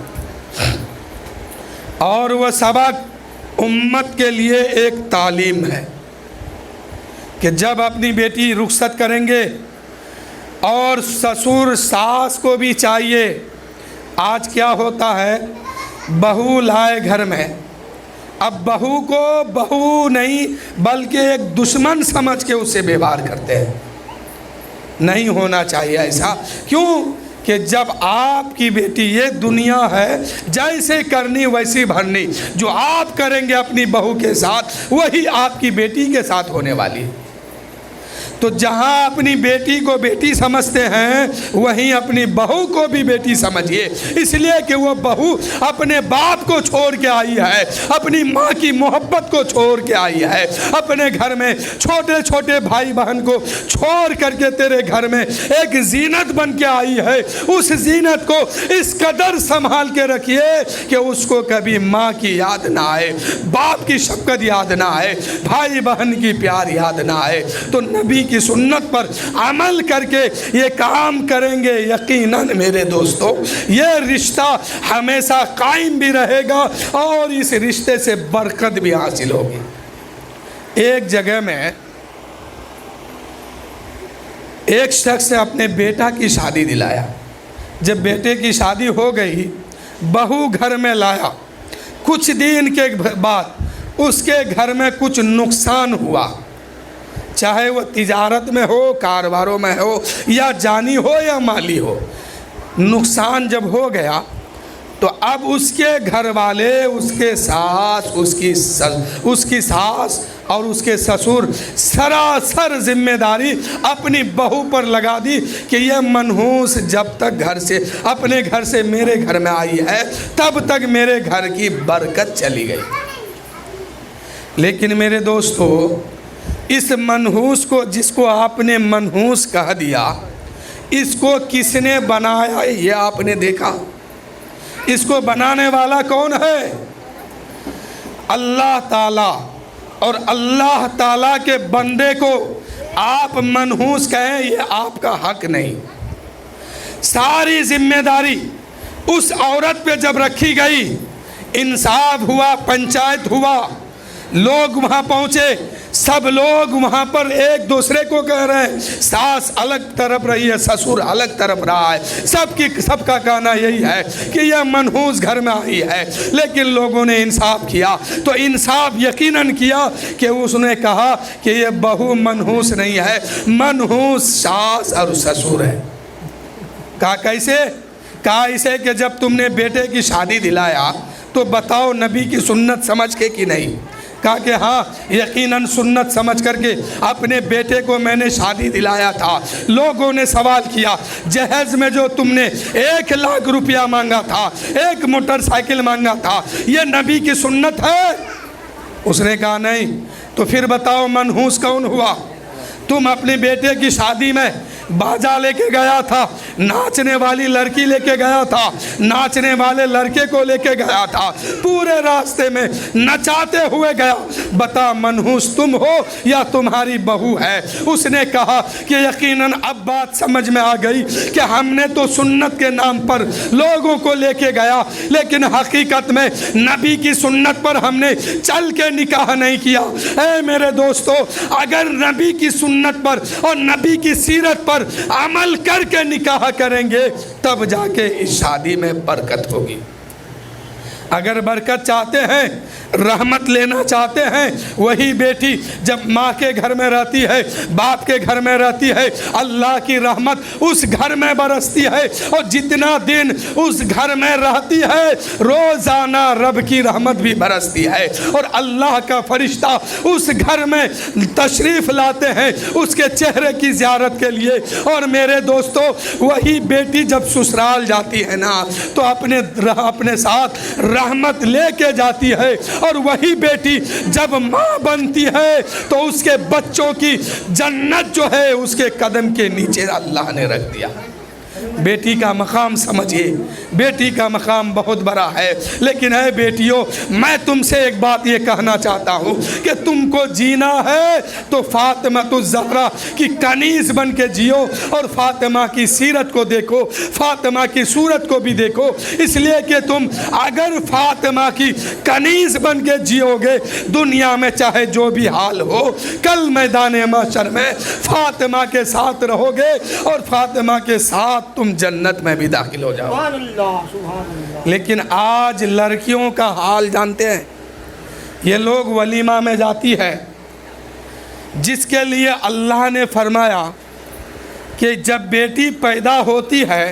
اور وہ سبق امت کے لیے ایک تعلیم ہے کہ جب اپنی بیٹی رخصت کریں گے، اور سسر ساس کو بھی چاہیے۔ آج کیا ہوتا ہے، بہو لائے گھر میں، اب بہو کو بہو نہیں بلکہ ایک دشمن سمجھ کے اسے ویوہار کرتے ہیں۔ نہیں ہونا چاہیے ایسا، کیوں کہ جب آپ کی بیٹی، یہ دنیا ہے جیسے کرنی ویسی بھرنی، جو آپ کریں گے اپنی بہو کے ساتھ وہی آپ کی بیٹی کے ساتھ ہونے والی۔ تو جہاں اپنی بیٹی کو بیٹی سمجھتے ہیں وہیں اپنی بہو کو بھی بیٹی سمجھیے، اس لیے کہ وہ بہو اپنے باپ کو چھوڑ کے آئی ہے، اپنی ماں کی محبت کو چھوڑ کے آئی ہے، اپنے گھر میں چھوٹے چھوٹے بھائی بہن کو چھوڑ کر کے تیرے گھر میں ایک زینت بن کے آئی ہے۔ اس زینت کو اس قدر سنبھال کے رکھیے کہ اس کو کبھی ماں کی یاد نہ آئے، باپ کی شفقت یاد نہ آئے، بھائی بہن کی پیار یاد نہ آئے۔ تو نبی کی سنت پر عمل کر کے یہ کام کریں گے، یقیناً میرے دوستو یہ رشتہ ہمیشہ قائم بھی رہے گا اور اس رشتے سے برکت بھی حاصل ہوگی۔ ایک جگہ میں ایک شخص نے اپنے بیٹا کی شادی دلایا، جب بیٹے کی شادی ہو گئی بہو گھر میں لایا، کچھ دن کے بعد اس کے گھر میں کچھ نقصان ہوا، چاہے وہ تجارت میں ہو، کاروباروں میں ہو، یا جانی ہو یا مالی ہو۔ نقصان جب ہو گیا تو اب اس کے گھر والے، اس کے ساس، اس کی ساس اور اس کے سسر سراسر ذمہ داری اپنی بہو پر لگا دی کہ یہ منحوس جب تک گھر سے اپنے گھر سے میرے گھر میں آئی ہے تب تک میرے گھر کی برکت چلی گئی۔ لیکن میرے دوستو اس منحوس کو، جس کو آپ نے منحوس کہہ دیا، اس کو کس نے بنایا یہ آپ نے دیکھا؟ اس کو بنانے والا کون ہے؟ اللہ تعالیٰ۔ اور اللہ تعالیٰ کے بندے کو آپ منحوس کہیں یہ آپ کا حق نہیں۔ ساری ذمہ داری اس عورت پہ جب رکھی گئی، انصاف ہوا، پنچایت ہوا، لوگ وہاں پہنچے، سب لوگ وہاں پر ایک دوسرے کو کہہ رہے ہیں، ساس الگ طرف رہی ہے، سسر الگ طرف رہا ہے، سب کا کہنا یہی ہے کہ یہ منحوس گھر میں آئی ہے۔ لیکن لوگوں نے انصاف کیا تو انصاف یقیناً کیا کہ اس نے کہا کہ یہ بہو منحوس نہیں ہے، منحوس ساس اور سسر ہے۔ کہا کیسے؟ کہا اسے کہ جب تم نے بیٹے کی شادی دلایا تو بتاؤ نبی کی سنت سمجھ کے کہ نہیں؟ کہا کہ ہاں یقیناً سنت سمجھ کر کے اپنے بیٹے کو میں نے شادی دلایا تھا۔ لوگوں نے سوال کیا جہیز میں جو تم نے 1,00,000 روپیہ مانگا تھا، ایک موٹر سائیکل مانگا تھا، یہ نبی کی سنت ہے؟ اس نے کہا نہیں۔ تو پھر بتاؤ منحوس کون ہوا؟ تم اپنے بیٹے کی شادی میں باجا لے کے گیا تھا، ناچنے والی لڑکی لے کے گیا تھا، ناچنے والے لڑکے کو لے کے گیا تھا، پورے راستے میں نچاتے ہوئے گیا، بتا منحوس تم ہو یا تمہاری بہو ہے؟ اس نے کہا کہ یقیناً اب بات سمجھ میں آ گئی کہ ہم نے تو سنت کے نام پر لوگوں کو لے کے گیا، لیکن حقیقت میں نبی کی سنت پر ہم نے چل کے نکاح نہیں کیا۔ اے میرے دوستو، اگر نبی کی سنت پر اور نبی کی سیرت پر عمل کر کے نکاح کریں گے تب جا کے اس شادی میں برکت ہوگی۔ اگر برکت چاہتے ہیں، رحمت لینا چاہتے ہیں، وہی بیٹی جب ماں کے گھر میں رہتی ہے، باپ کے گھر میں رہتی ہے، اللہ کی رحمت اس گھر میں برستی ہے، اور جتنا دن اس گھر میں رہتی ہے روزانہ رب کی رحمت بھی برستی ہے، اور اللہ کا فرشتہ اس گھر میں تشریف لاتے ہیں اس کے چہرے کی زیارت کے لیے۔ اور میرے دوستو، وہی بیٹی جب سسرال جاتی ہے نا تو اپنے ساتھ رحمت لے کے جاتی ہے، اور وہی بیٹی جب ماں بنتی ہے تو اس کے بچوں کی جنت جو ہے اس کے قدم کے نیچے اللہ نے رکھ دیا۔ بیٹی کا مقام سمجھیے، بیٹی کا مقام بہت بڑا ہے۔ لیکن اے بیٹیوں، میں تم سے ایک بات یہ کہنا چاہتا ہوں کہ تم کو جینا ہے تو فاطمہ الزہرا کی کنیز بن کے جیو، اور فاطمہ کی سیرت کو دیکھو، فاطمہ کی صورت کو بھی دیکھو، اس لیے کہ تم اگر فاطمہ کی کنیز بن کے جیو گے، دنیا میں چاہے جو بھی حال ہو، کل میدان محشر میں فاطمہ کے ساتھ رہو گے، اور فاطمہ کے ساتھ تم جنت میں بھی داخل ہو جاؤ۔ سبحان اللہ، سبحان اللہ۔ لیکن آج لڑکیوں کا حال جانتے ہیں؟ یہ لوگ ولیمہ میں جاتی ہے، جس کے لیے اللہ نے فرمایا کہ جب بیٹی پیدا ہوتی ہے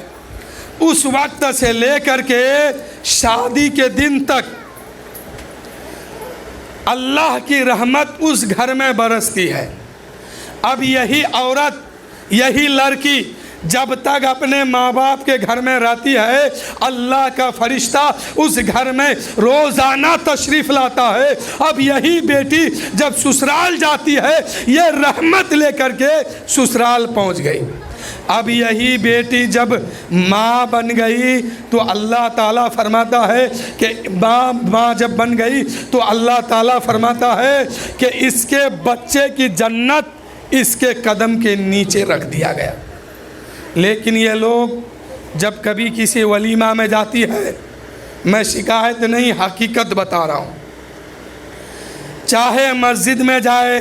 اس وقت سے لے کر کے شادی کے دن تک اللہ کی رحمت اس گھر میں برستی ہے۔ اب یہی عورت، یہی لڑکی جب تک اپنے ماں باپ کے گھر میں رہتی ہے، اللہ کا فرشتہ اس گھر میں روزانہ تشریف لاتا ہے۔ اب یہی بیٹی جب سسرال جاتی ہے، یہ رحمت لے کر کے سسرال پہنچ گئی۔ اب یہی بیٹی جب ماں بن گئی تو اللہ تعالیٰ فرماتا ہے کہ ماں جب بن گئی تو اللہ تعالیٰ فرماتا ہے کہ اس کے بچے کی جنت اس کے قدم کے نیچے رکھ دیا گیا۔ لیکن یہ لوگ جب کبھی کسی ولیمہ میں جاتی ہے، میں شکایت نہیں، حقیقت بتا رہا ہوں، چاہے مسجد میں جائے،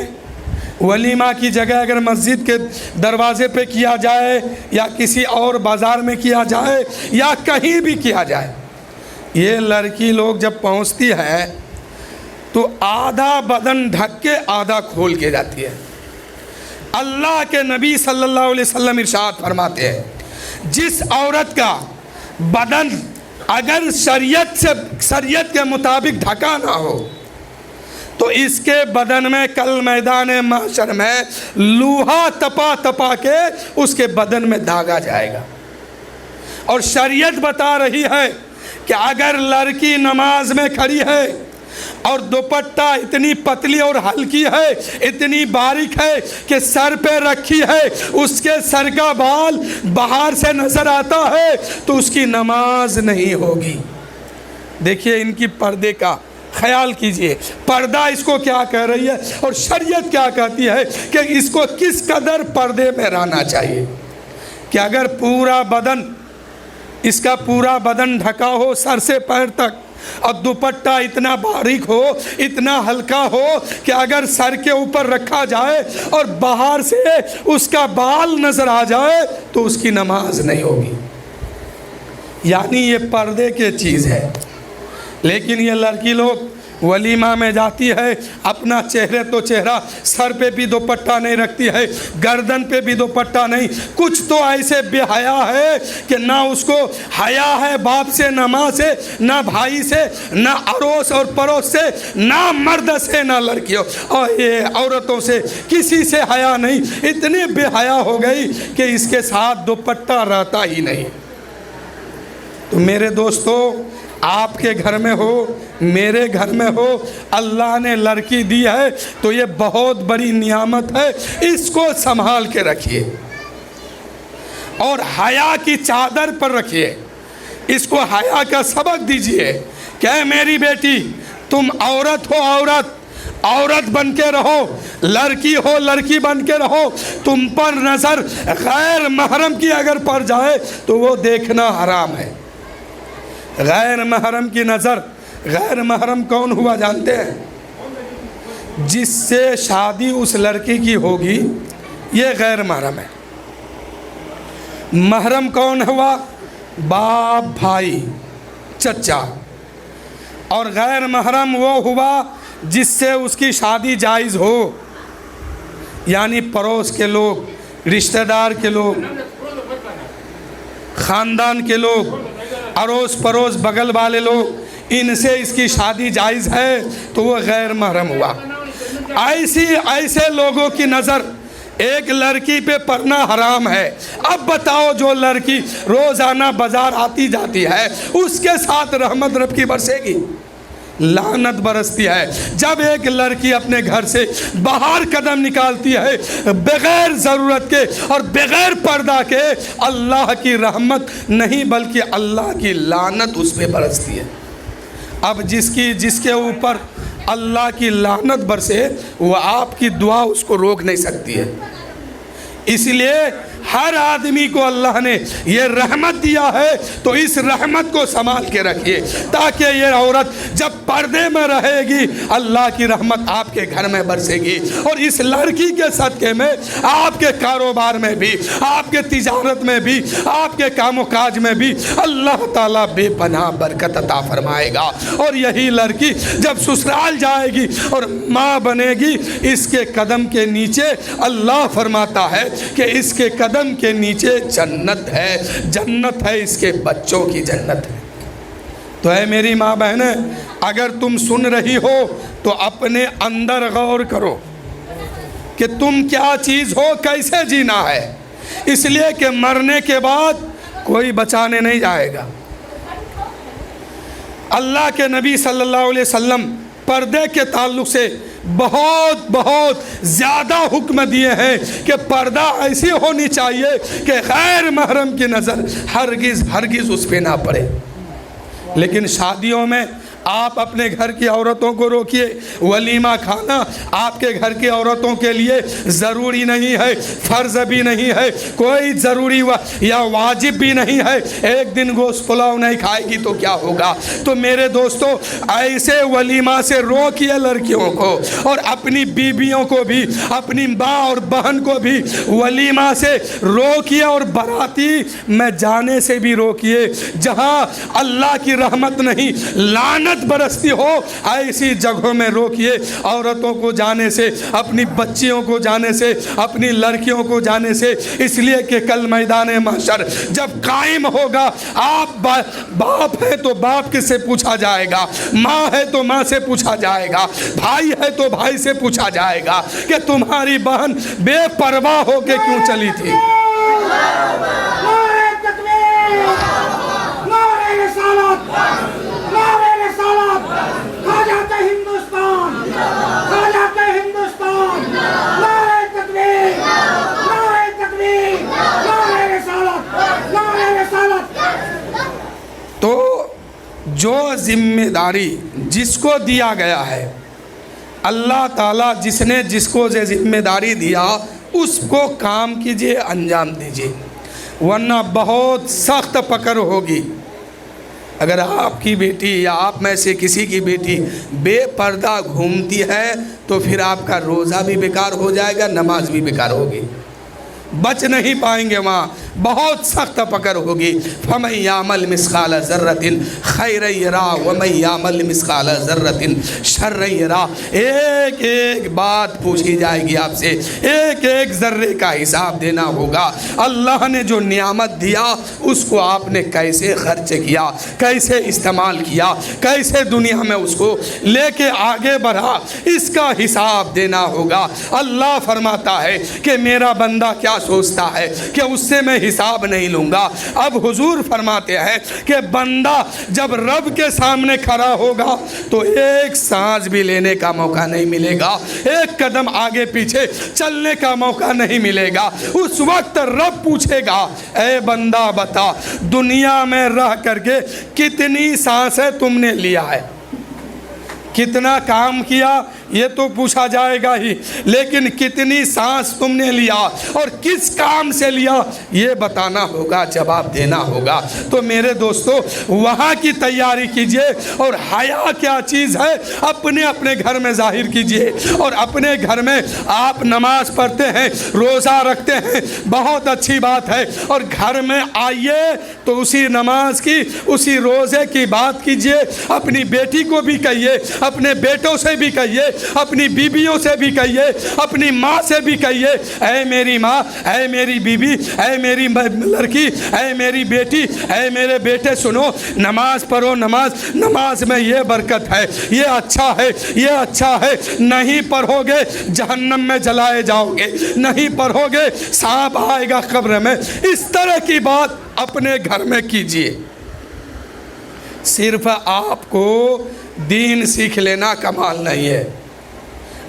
ولیمہ کی جگہ اگر مسجد کے دروازے پہ کیا جائے یا کسی اور بازار میں کیا جائے یا کہیں بھی کیا جائے، یہ لڑکی لوگ جب پہنچتی ہے تو آدھا بدن ڈھک کے آدھا کھول کے جاتی ہے۔ اللہ کے نبی صلی اللہ علیہ وسلم ارشاد فرماتے ہیں، جس عورت کا بدن اگر شریعت کے مطابق ڈھکا نہ ہو تو اس کے بدن میں کل میدان محشر میں لوہا تپا کے اس کے بدن میں داغا جائے گا۔ اور شریعت بتا رہی ہے کہ اگر لڑکی نماز میں کھڑی ہے اور دوپٹہ اتنی پتلی اور ہلکی ہے، اتنی باریک ہے کہ سر پہ رکھی ہے، اس کے سر کا بال باہر سے نظر آتا ہے تو اس کی نماز نہیں ہوگی۔ دیکھیے ان کی پردے کا خیال کیجئے، پردہ اس کو کیا کہہ رہی ہے اور شریعت کیا کہتی ہے کہ اس کو کس قدر پردے میں رہنا چاہیے، کہ اگر پورا بدن، اس کا پورا بدن ڈھکا ہو سر سے پیر تک، اور دوپٹہ اتنا باریک ہو، اتنا ہلکا ہو کہ اگر سر کے اوپر رکھا جائے اور باہر سے اس کا بال نظر آ جائے تو اس کی نماز نہیں ہوگی۔ یعنی یہ پردے کی چیز ہے۔ لیکن یہ لڑکی لوگ ولیمہ میں جاتی ہے، اپنا چہرے تو چہرہ، سر پہ بھی دوپٹہ نہیں رکھتی ہے، گردن پہ بھی دوپٹہ نہیں، کچھ تو ایسے بے حیا ہے کہ نہ اس کو حیا ہے باپ سے، نہ ماں سے، نہ بھائی سے، نہ اڑوس اور پڑوس سے، نہ مرد سے، نہ لڑکیوں اور یہ عورتوں سے، کسی سے حیا نہیں، اتنی بے حیا ہو گئی کہ اس کے ساتھ دوپٹہ رہتا ہی نہیں۔ تو میرے دوستو، آپ کے گھر میں ہو، میرے گھر میں ہو، اللہ نے لڑکی دی ہے تو یہ بہت بڑی نعمت ہے، اس کو سنبھال کے رکھیے اور حیا کی چادر پر رکھیے، اس کو حیا کا سبق دیجئے کہ اے میری بیٹی، تم عورت ہو، عورت بن کے رہو، لڑکی ہو لڑکی بن کے رہو، تم پر نظر غیر محرم کی اگر پڑ جائے تو وہ دیکھنا حرام ہے۔ غیر محرم کی نظر، غیر محرم کون ہوا جانتے ہیں؟ جس سے شادی اس لڑکی کی ہوگی یہ غیر محرم ہے۔ محرم کون ہوا؟ باپ، بھائی، چچا۔ اور غیر محرم وہ ہوا جس سے اس کی شادی جائز ہو، یعنی پڑوس کے لوگ، رشتہ دار کے لوگ، خاندان کے لوگ، اڑوس پڑوس بغل والے لوگ، ان سے اس کی شادی جائز ہے تو وہ غیر محرم ہوا۔ ایسے لوگوں کی نظر ایک لڑکی پہ پڑنا حرام ہے۔ اب بتاؤ جو لڑکی روزانہ بازار آتی جاتی ہے اس کے ساتھ رحمت رب کی برسے گی؟ لعنت برستی ہے۔ جب ایک لڑکی اپنے گھر سے باہر قدم نکالتی ہے بغیر ضرورت کے اور بغیر پردہ کے، اللہ کی رحمت نہیں بلکہ اللہ کی لعنت اس پہ برستی ہے۔ اب جس کے اوپر اللہ کی لعنت برسے وہ آپ کی دعا اس کو روک نہیں سکتی ہے۔ اس لیے ہر آدمی کو اللہ نے یہ رحمت دیا ہے تو اس رحمت کو سنبھال کے رکھیے، تاکہ یہ عورت جب پردے میں رہے گی اللہ کی رحمت آپ کے گھر میں برسے گی، اور اس لڑکی کے صدقے میں آپ کے کاروبار میں بھی، آپ کے تجارت میں بھی، آپ کے کام و کاج میں بھی اللہ تعالیٰ بے پناہ برکت عطا فرمائے گا۔ اور یہی لڑکی جب سسرال جائے گی اور ماں بنے گی، اس کے قدم کے نیچے اللہ فرماتا ہے کہ اس کے قدم کے نیچے جنت ہے، جنت ہے، اس کے بچوں کی جنت ہے۔ تو اے میری ماں بہنیں، اگر تم سن رہی ہو تو اپنے اندر غور کرو کہ تم کیا چیز ہو، کیسے جینا ہے، اس لیے کہ مرنے کے بعد کوئی بچانے نہیں جائے گا۔ اللہ کے نبی صلی اللہ علیہ وسلم پردے کے تعلق سے بہت زیادہ حکم دیے ہیں کہ پردہ ایسی ہونی چاہیے کہ غیر محرم کی نظر ہرگز اس پہ نہ پڑے۔ لیکن شادیوں میں آپ اپنے گھر کی عورتوں کو روکیے، ولیمہ کھانا آپ کے گھر کی عورتوں کے لیے ضروری نہیں ہے، فرض بھی نہیں ہے، کوئی ضروری یا واجب بھی نہیں ہے۔ ایک دن گوشت پلاؤ نہیں کھائے گی تو کیا ہوگا؟ تو میرے دوستو، ایسے ولیمہ سے روکیے لڑکیوں کو، اور اپنی بیویوں کو بھی، اپنی ماں اور بہن کو بھی ولیمہ سے روکیے، اور باراتی میں جانے سے بھی روکیے۔ جہاں اللہ کی رحمت نہیں، لعنت برستی ہو، ایسی جگہوں میں روکیے۔ عورتوں کو جانے سے، اپنی بچیوں کو جانے سے، اپنی لڑکیوں کو جانے سے، اس لیے کہ کل میدان محشر جب قائم ہوگا، آپ باپ ہے تو باپ کس سے پوچھا جائے گا، ماں ہے تو ماں سے پوچھا جائے گا، بھائی ہے تو بھائی سے پوچھا جائے گا کہ تمہاری بہن بے پرواہ ہو کے کیوں چلی تھی۔ تو جو ذمہ داری جس کو دیا گیا ہے، اللہ تعالیٰ جس کو ذمہ داری دیا اس کو کام کیجئے، انجام دیجئے، ورنہ بہت سخت پکڑ ہوگی۔ اگر آپ کی بیٹی یا آپ میں سے کسی کی بیٹی بے پردہ گھومتی ہے تو پھر آپ کا روزہ بھی بیکار ہو جائے گا، نماز بھی بیکار ہوگی، بچ نہیں پائیں گے، وہاں بہت سخت پکڑ ہوگی۔ فَمَن يَعْمَلْ مِثْقَالَ ذَرَّةٍ خَيْرًا يَرَهُ وَمَن يَعْمَلْ مِثْقَالَ ذَرَّةٍ شَرًّا يَرَهُ۔ ایک بات پوچھی جائے گی آپ سے، ایک ذرے کا حساب دینا ہوگا۔ اللہ نے جو نعمت دیا اس کو آپ نے کیسے خرچ کیا، کیسے استعمال کیا، کیسے دنیا میں اس کو لے کے آگے بڑھا، اس کا حساب دینا ہوگا۔ اللہ فرماتا ہے کہ میرا بندہ کیا سوچتا ہے کہ اس سے میں حساب نہیں لوں گا۔ اب حضور فرماتے ہیں کہ بندہ جب رب کے سامنے کھڑا ہوگا تو ایک سانس بھی لینے کا موقع نہیں ملے گا، ایک قدم آگے پیچھے چلنے کا موقع نہیں ملے گا۔ اس وقت رب پوچھے گا، اے بندہ بتا دنیا میں رہ کر کے کتنی سانسیں تم نے لیا ہے، کتنا کام کیا، یہ تو پوچھا جائے گا ہی، لیکن کتنی سانس تم نے لیا اور کس کام سے لیا یہ بتانا ہوگا، جواب دینا ہوگا۔ تو میرے دوستو وہاں کی تیاری کیجئے، اور حیا کیا چیز ہے اپنے اپنے گھر میں ظاہر کیجئے، اور اپنے گھر میں آپ نماز پڑھتے ہیں، روزہ رکھتے ہیں، بہت اچھی بات ہے، اور گھر میں آئیے تو اسی نماز کی اسی روزے کی بات کیجئے، اپنی بیٹی کو بھی کہیے، اپنے بیٹوں سے بھی کہیے، اپنی بیویوں سے بھی کہیے، اپنی ماں سے بھی کہیے، اے میری ماں، اے میری بیوی، اے میری لڑکی، اے میری بیٹی، اے میرے بیٹے، سنو، نماز پڑھو، نماز میں یہ برکت ہے، یہ اچھا ہے، یہ اچھا ہے، نہیں پڑھو گے جہنم میں جلائے جاؤ گے، نہیں پڑھو گے سانپ آئے گا قبر میں۔ اس طرح کی بات اپنے گھر میں کیجئے۔ صرف آپ کو دین سیکھ لینا کمال نہیں ہے،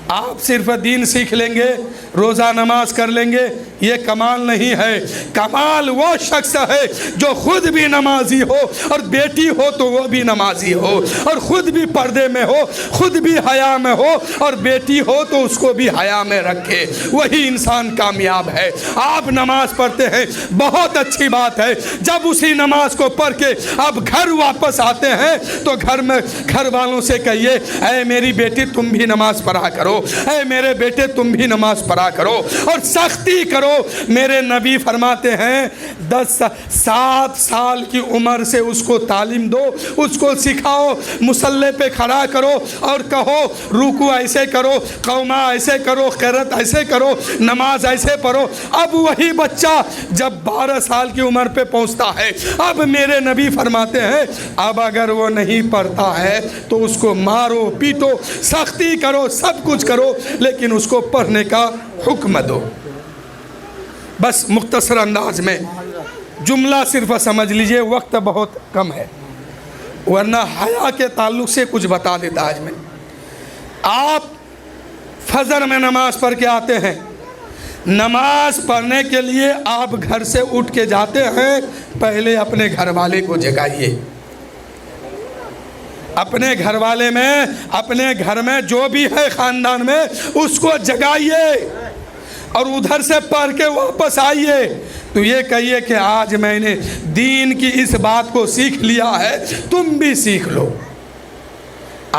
آپ صرف دین سیکھ لیں گے، روزہ نماز کر لیں گے، یہ کمال نہیں ہے۔ کمال وہ شخص ہے جو خود بھی نمازی ہو، اور بیٹی ہو تو وہ بھی نمازی ہو، اور خود بھی پردے میں ہو، خود بھی حیا میں ہو، اور بیٹی ہو تو اس کو بھی حیا میں رکھے، وہی انسان کامیاب ہے۔ آپ نماز پڑھتے ہیں، بہت اچھی بات ہے، جب اسی نماز کو پڑھ کے آپ گھر واپس آتے ہیں تو گھر میں گھر والوں سے کہیے، اے میری بیٹی تم بھی نماز پڑھا کرو، اے میرے بیٹے تم بھی نماز پڑھا کرو، اور سختی کرو۔ میرے نبی فرماتے ہیں 7 سال کی عمر سے اس کو تعلیم دو، اس کو سکھاؤ، مصلی پہ کھڑا کرو اور کہو رکوع ایسے کرو، قومہ ایسے کرو، قرات ایسے کرو، نماز ایسے پڑھو۔ اب وہی بچہ جب 12 سال کی عمر پہ پہنچتا ہے، اب میرے نبی فرماتے ہیں اب اگر وہ نہیں پڑھتا ہے تو اس کو مارو، پیٹو، سختی کرو، سب کچھ کرو، لیکن اس کو پڑھنے کا حکم دو۔ بس مختصر انداز میں جملہ صرف سمجھ لیجئے، وقت بہت کم ہے، ورنہ حیا کے تعلق سے کچھ بتا دیتا آج میں۔ آپ فجر میں نماز پڑھ کے آتے ہیں، نماز پڑھنے کے لیے آپ گھر سے اٹھ کے جاتے ہیں، پہلے اپنے گھر والے کو جگائیے، اپنے گھر والے میں، اپنے گھر میں جو بھی ہے خاندان میں اس کو جگائیے، اور ادھر سے پڑھ کے واپس آئیے تو یہ کہیے کہ آج میں نے دین کی اس بات کو سیکھ لیا ہے، تم بھی سیکھ لو۔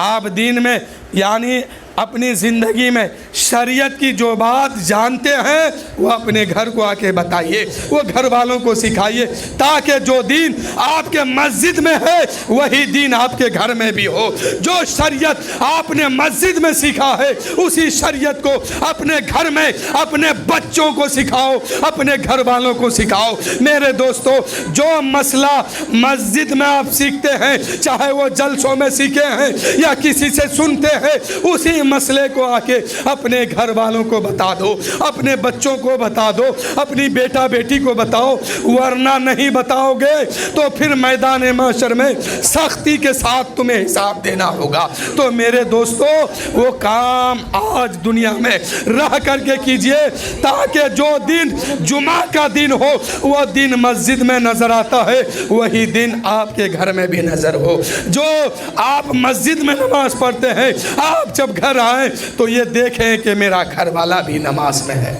آپ دین میں یعنی اپنی زندگی میں شریعت کی جو بات جانتے ہیں وہ اپنے گھر کو آ کے بتائیے، وہ گھر والوں کو سکھائیے، تاکہ جو دین آپ کے مسجد میں ہے وہی دین آپ کے گھر میں بھی ہو۔ جو شریعت آپ نے مسجد میں سیکھا ہے اسی شریعت کو اپنے گھر میں اپنے بچوں کو سکھاؤ، اپنے گھر والوں کو سکھاؤ۔ میرے دوستو، جو مسئلہ مسجد میں آپ سیکھتے ہیں، چاہے وہ جلسوں میں سیکھے ہیں یا کسی سے سنتے ہیں، اسی مسئلے کو آ کے اپنے گھر والوں کو بتا دو، اپنے بچوں کو بتا دو، اپنی بیٹا بیٹی کو بتاؤ، ورنہ نہیں بتاؤ گے تو پھر میدان محشر میں سختی کے ساتھ تمہیں حساب دینا ہوگا۔ تو میرے دوستو، وہ کام آج دنیا میں رہ کر کے کیجئے، تاکہ جو دن جمعہ کا دن ہو وہ دن مسجد میں نظر آتا ہے، وہی دن آپ کے گھر میں بھی نظر ہو۔ جو آپ مسجد میں نماز پڑھتے ہیں، آپ جب گھر آئیں تو یہ دیکھیں کہ میرا گھر والا بھی نماز میں ہے۔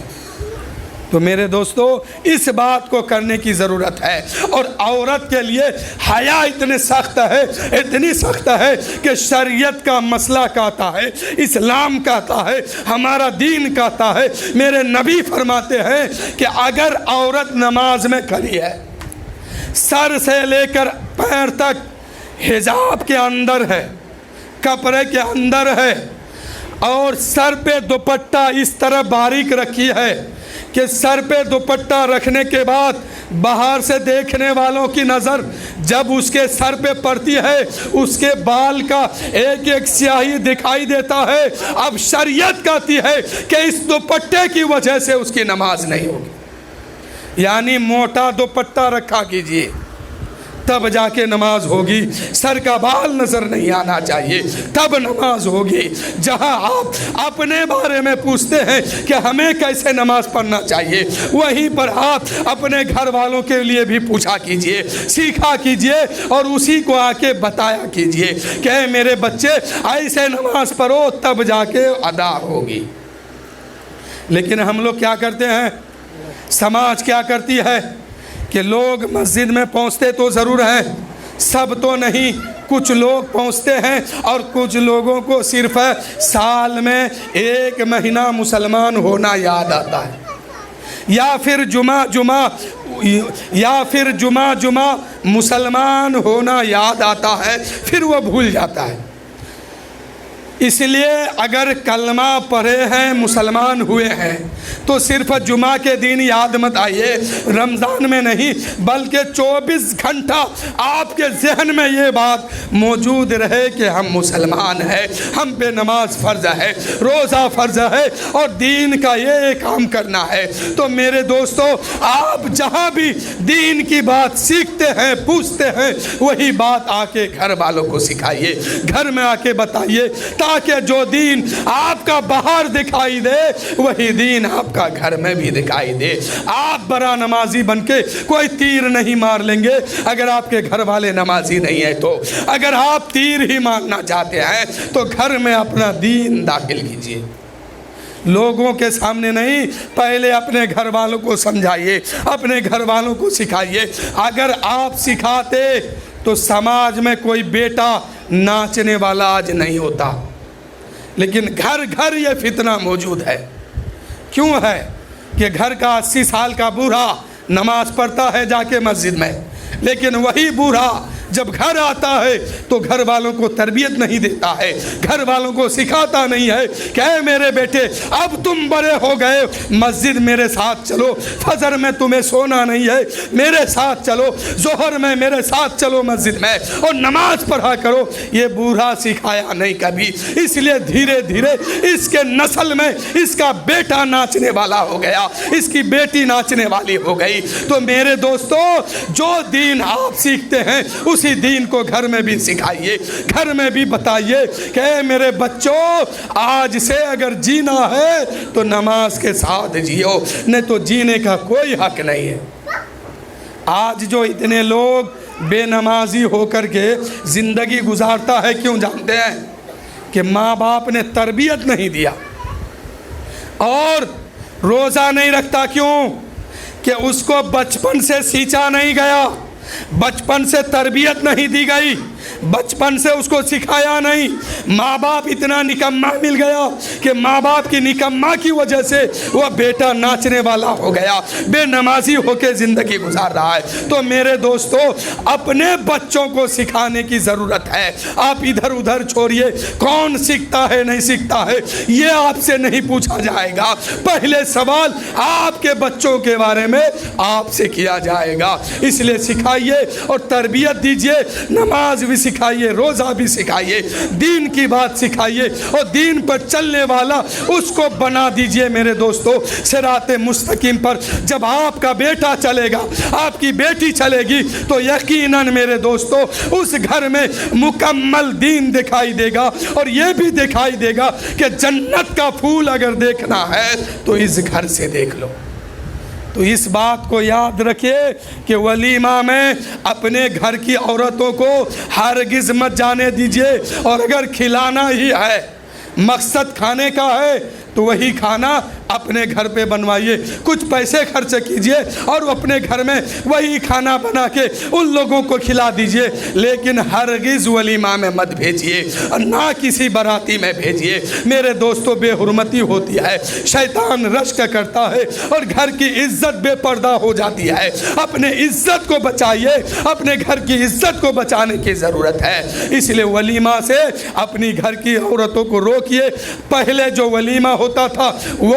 تو میرے دوستو، اس بات کو کرنے کی ضرورت ہے، اور عورت کے لیے حیا اتنی سخت ہے کہ شریعت کا مسئلہ کہتا ہے، اسلام کہتا ہے، ہمارا دین کہتا ہے، میرے نبی فرماتے ہیں کہ اگر عورت نماز میں کھڑی ہے، سر سے لے کر پیر تک حجاب کے اندر ہے، کپڑے کے اندر ہے، اور سر پہ دوپٹہ اس طرح باریک رکھی ہے کہ سر پہ دوپٹہ رکھنے کے بعد باہر سے دیکھنے والوں کی نظر جب اس کے سر پہ پڑتی ہے اس کے بال کا ایک ایک سیاہی دکھائی دیتا ہے۔ اب شریعت کہتی ہے کہ اس دوپٹے کی وجہ سے اس کی نماز نہیں ہوگی، یعنی موٹا دوپٹہ رکھا کیجئے تب جا کے نماز ہوگی. سر کا بال نظر نہیں آنا چاہیے تب نماز ہوگی. جہاں آپ اپنے بارے میں پوچھتے ہیں کہ ہمیں کیسے نماز پڑھنا چاہیے، وہیں پر آپ اپنے گھر والوں کے لیے بھی پوچھا کیجئے، سیکھا کیجئے اور اسی کو آ کے بتایا کیجئے کہ اے میرے بچے ایسے نماز پڑھو تب جا کے ادا ہوگی. لیکن ہم لوگ کیا کرتے ہیں، سماج کیا کرتی ہے کہ لوگ مسجد میں پہنچتے تو ضرور ہیں، سب تو نہیں، کچھ لوگ پہنچتے ہیں اور کچھ لوگوں کو صرف سال میں 1 مہینہ مسلمان ہونا یاد آتا ہے، یا پھر جمعہ مسلمان ہونا یاد آتا ہے پھر وہ بھول جاتا ہے. اس لیے اگر کلمہ پڑھے ہیں مسلمان ہوئے ہیں تو صرف جمعہ کے دن یاد مت آئیے، رمضان میں نہیں بلکہ 24 گھنٹہ آپ کے ذہن میں یہ بات موجود رہے کہ ہم مسلمان ہیں، ہم پہ نماز فرض ہے، روزہ فرض ہے اور دین کا یہ کام کرنا ہے. تو میرے دوستو آپ جہاں بھی دین کی بات سیکھتے ہیں پوچھتے ہیں وہی بات آ کے گھر والوں کو سکھائیے، گھر میں آ کے بتائیے تاکہ جو دین آپ کا باہر دکھائی دے وہی دین آپ کا گھر میں بھی دکھائی دے. آپ بڑا نمازی بن کے کوئی تیر نہیں مار لیں گے اگر آپ کے گھر والے نمازی نہیں ہیں. تو اگر آپ تیر ہی مارنا چاہتے ہیں تو گھر میں اپنا دین داخل کیجئے، لوگوں کے سامنے نہیں، پہلے اپنے گھر والوں کو سمجھائیے، اپنے گھر والوں کو سکھائیے. اگر آپ سکھاتے تو سماج میں کوئی بیٹا ناچنے والا آج نہیں ہوتا. لیکن گھر گھر یہ فتنہ موجود ہے. کیوں ہے کہ گھر کا 80 سال کا بوڑھا نماز پڑھتا ہے جا کے مسجد میں، لیکن وہی بوڑھا جب گھر آتا ہے تو گھر والوں کو تربیت نہیں دیتا ہے، گھر والوں کو سکھاتا نہیں ہے کہ اے میرے بیٹے اب تم بڑے ہو گئے، مسجد میرے ساتھ چلو، فجر میں تمہیں سونا نہیں ہے میرے ساتھ چلو، ظہر میں میرے ساتھ چلو مسجد میں اور نماز پڑھا کرو. یہ بوڑھا سکھایا نہیں کبھی، اس لیے دھیرے دھیرے اس کے نسل میں اس کا بیٹا ناچنے والا ہو گیا، اس کی بیٹی ناچنے والی ہو گئی. تو میرے دوستو جو دین آپ سیکھتے ہیں اسی دین کو گھر میں بھی سکھائیے، گھر میں بھی بتائیے کہ اے میرے بچوں آج سے اگر جینا ہے تو نماز کے ساتھ جیو، نہیں تو جینے کا کوئی حق نہیں ہے. آج جو اتنے لوگ بے نمازی ہو کر کے زندگی گزارتا ہے کیوں جانتے ہیں؟ کہ ماں باپ نے تربیت نہیں دیا. اور روزہ نہیں رکھتا کیوں؟ کہ اس کو بچپن سے سینچا نہیں گیا، بچپن سے تربیت نہیں دی گئی، بچپن سے اس کو سکھایا نہیں. ماں باپ اتنا نکما مل گیا کہ ماں باپ کی نکما کی وجہ سے وہ بیٹا ناچنے والا ہو گیا، بے نمازی ہو کے زندگی گزار رہا ہے. تو میرے دوستو اپنے بچوں کو سکھانے کی ضرورت ہے. آپ ادھر ادھر چھوڑیے، کون سیکھتا ہے نہیں سیکھتا ہے یہ آپ سے نہیں پوچھا جائے گا. پہلے سوال آپ کے بچوں کے بارے میں آپ سے کیا جائے گا. اس لیے سکھائیے اور تربیت دیجیے، نماز بھی سکھائیے، روزہ بھی سکھائیے، دین کی بات سکھائیے اور دین پر چلنے والا اس کو بنا دیجئے. میرے دوستو صراط مستقیم پر جب آپ کا بیٹا چلے گا، آپ کی بیٹی چلے گی تو یقیناً میرے دوستو اس گھر میں مکمل دین دکھائی دے گا اور یہ بھی دکھائی دے گا کہ جنت کا پھول اگر دیکھنا ہے تو اس گھر سے دیکھ لو. تو اس بات کو یاد رکھیے کہ ولیمہ میں اپنے گھر کی عورتوں کو ہرگز مت جانے دیجیے. اور اگر کھلانا ہی ہے، مقصد کھانے کا ہے تو وہی کھانا اپنے گھر پہ بنوائیے، کچھ پیسے خرچ کیجئے اور اپنے گھر میں وہی کھانا بنا کے ان لوگوں کو کھلا دیجئے. لیکن ہرگز ولیمہ میں مت بھیجئے اور نہ کسی براتی میں بھیجئے. میرے دوستو بے حرمتی ہوتی ہے، شیطان رشک کرتا ہے اور گھر کی عزت بے پردہ ہو جاتی ہے. اپنے عزت کو بچائیے، اپنے گھر کی عزت کو بچانے کی ضرورت ہے. اس لیے ولیمہ سے اپنی گھر کی عورتوں کو روکیے. پہلے جو ولیمہ ہوتا تھا وہ